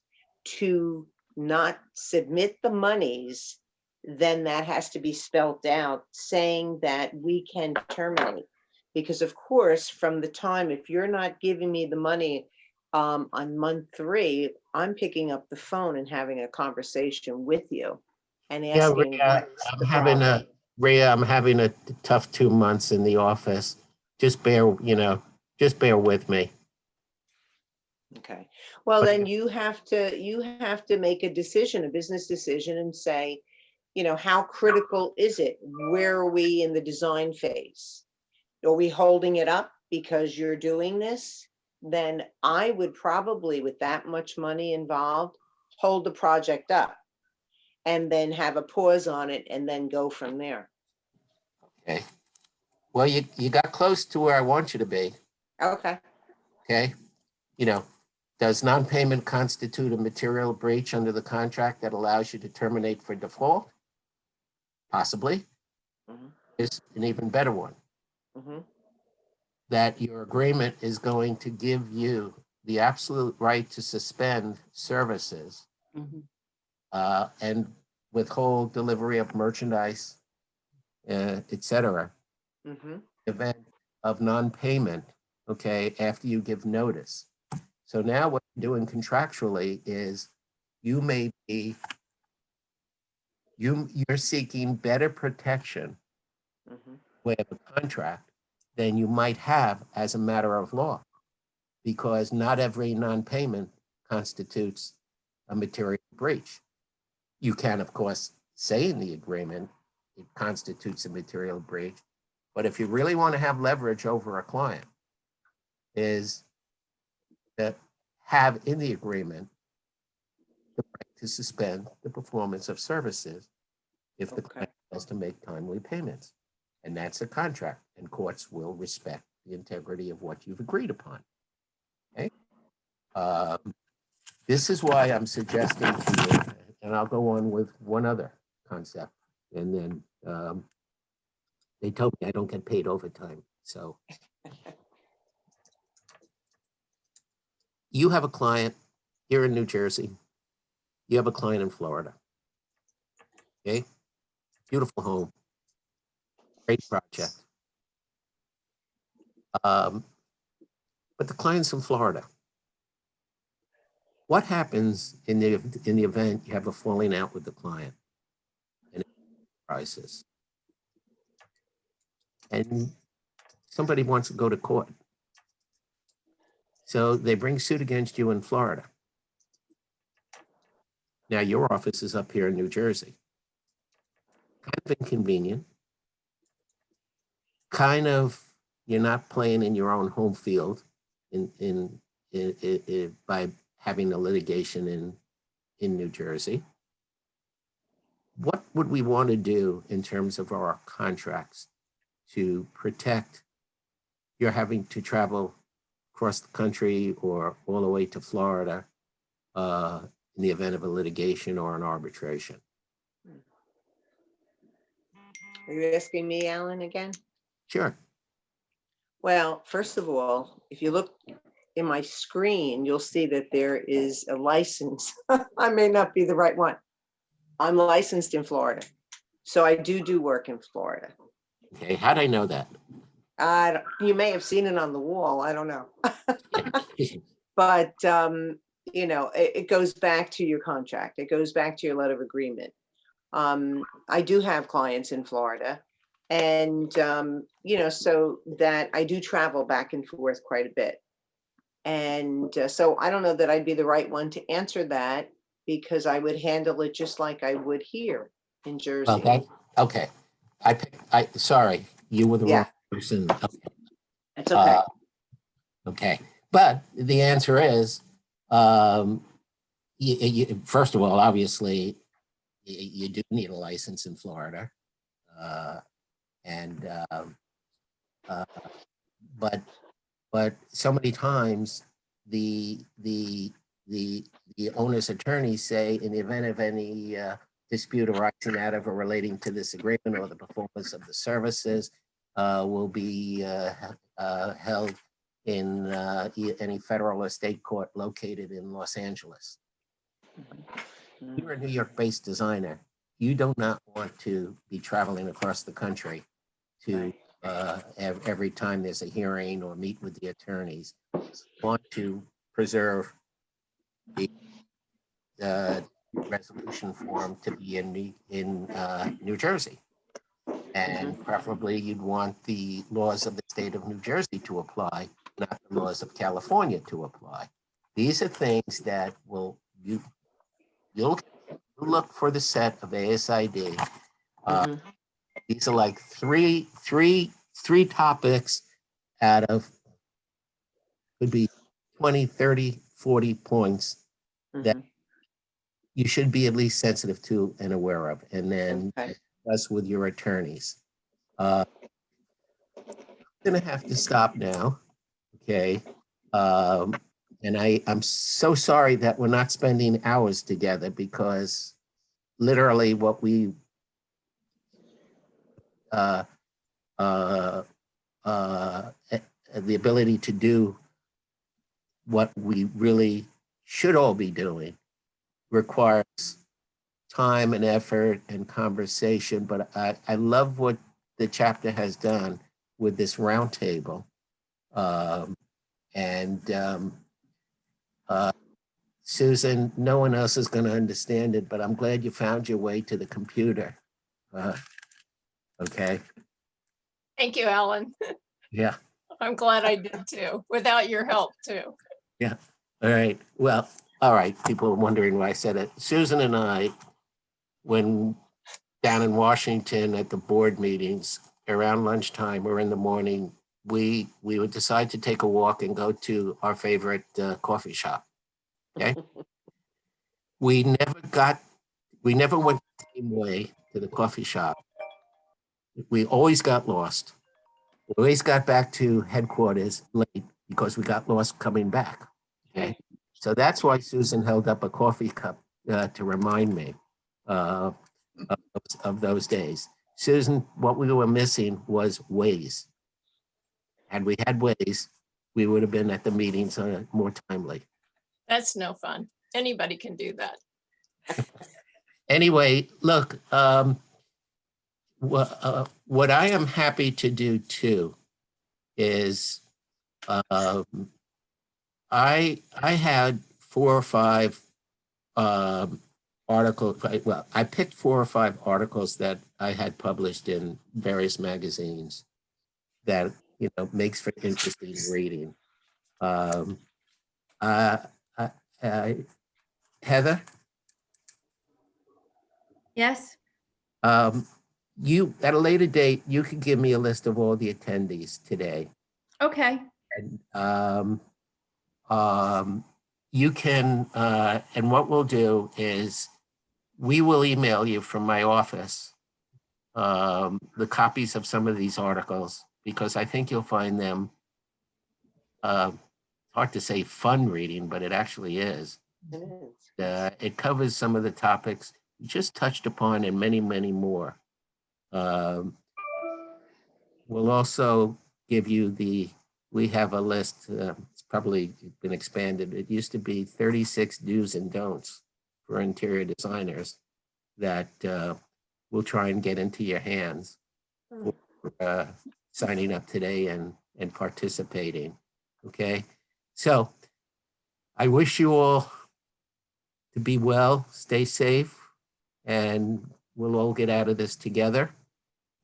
to not submit the monies, then that has to be spelled out, saying that we can terminate. Because of course, from the time, if you're not giving me the money on month 3, I'm picking up the phone and having a conversation with you and Yeah, asking what's the problem. Rhea, I'm having a tough 2 months in the office. Just bear with me. Okay, well, But- then you have to make a decision, a business decision, and say, how critical is it? Where are we in the design phase? Are we holding it up because you're doing this? Then I would probably, with that much money involved, hold the project up and then have a pause on it and then go from there. Okay. Well, you got close to where I want you to be. Okay. Okay. Does non-payment constitute a material breach under the contract that allows you to terminate for default? Possibly. Mhm. Is an even better one. Mhm. That your agreement is going to give you the absolute right to suspend services and withhold delivery of merchandise, et cetera, Mhm. event of non-payment, okay, after you give notice. So now what you're doing contractually is you're seeking better protection Mhm. with a contract than you might have as a matter of law, because not every non-payment constitutes a material breach. You can, of course, say in the agreement it constitutes a material breach, but if you really want to have leverage over a client, is that have in the agreement the right to suspend the performance of services if the Okay. client has to make timely payments. And that's a contract, and courts will respect the integrity of what you've agreed upon. Okay? This is why I'm suggesting to you, and I'll go on with one other concept, and then they told me I don't get paid overtime. So you have a client here in New Jersey. You have a client in Florida. Okay? Beautiful home. Great project. But the client's in Florida. What happens in the event you have a falling out with the client and crisis, and somebody wants to go to court? So they bring suit against you in Florida. Now your office is up here in New Jersey. Kind of inconvenient. Kind of, you're not playing in your own home field by having the litigation in New Jersey. What would we want to do in terms of our contracts to protect your having to travel across the country or all the way to Florida in the event of a litigation or an arbitration? Are you asking me, Alan, again? Sure. Well, first of all, if you look in my screen, you'll see that there is a license. I may not be the right one. I'm licensed in Florida. So I do work in Florida. Okay, how'd I know that? You may have seen it on the wall. I don't know. But, you know, it goes back to your contract. It goes back to your letter of agreement. I do have clients in Florida. And, you know, so that I do travel back and forth quite a bit. And so I don't know that I'd be the right one to answer that because I would handle it just like I would here in Jersey. Okay. Sorry, you were the wrong person. It's okay. Okay. But the answer is, first of all, obviously, you do need a license in Florida. But so many times the owner's attorneys say in the event of any dispute arising out of or relating to this agreement or the performance of the services will be held in any federal or state court located in Los Angeles. You're a New York-based designer. You do not want to be traveling across the country to every time there's a hearing or meet with the attorneys. You want to preserve the resolution form to be in New Jersey. And preferably you'd want the laws of the state of New Jersey to apply, not the laws of California to apply. These are things that you'll look for the set of ASID. These are like three topics out of could be 20, 30, 40 points that you should be at least sensitive to and aware of, and then discuss with your attorneys. I'm gonna have to stop now, okay? And I'm so sorry that we're not spending hours together because literally what we the ability to do what we really should all be doing requires time and effort and conversation. But I love what the chapter has done with this roundtable. Susan, no one else is going to understand it, but I'm glad you found your way to the computer. Okay. Thank you, Alan. Yeah. I'm glad I did too, without your help too. Yeah. All right. Well, all right. People are wondering why I said it. Susan and I, when down in Washington at the board meetings around lunchtime or in the morning, we would decide to take a walk and go to our favorite coffee shop. Okay. We never went the same way to the coffee shop. We always got lost. We always got back to headquarters late because we got lost coming back. Okay. So that's why Susan held up a coffee cup to remind me of those days. Susan, what we were missing was Waze. Had we had Waze, we would have been at the meetings more timely. That's no fun. Anybody can do that. Anyway, look, what I am happy to do too is I had 4 or 5 articles. Well, I picked 4 or 5 articles that I had published in various magazines that makes for interesting reading. Uh, uh, uh, Heather, Yes? you, at a later date, you can give me a list of all the attendees today. Okay. And you can, and what we'll do is we will email you from my office the copies of some of these articles, because I think you'll find them hard to say fun reading, but it actually is. It covers some of the topics you just touched upon and many, many more. We'll also give you we have a list, it's probably been expanded. It used to be 36 do's and don'ts for interior designers that we'll try and get into your hands for signing up today and participating. Okay, so I wish you all to be well, stay safe, and we'll all get out of this together.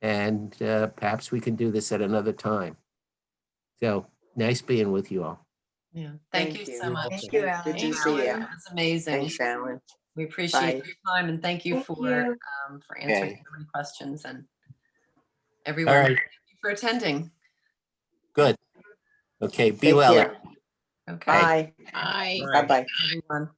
And perhaps we can do this at another time. So nice being with you all. Yeah, thank you so much. Thank you, Alan. Good to see you. It's amazing. Thanks, Alan. We appreciate Bye. your time and thank you Thank for you. answering Okay. so many questions, and All everyone, right, thank you for attending. good. Okay, be Take well. care. Okay. Bye. Bye. Bye-bye. Everyone.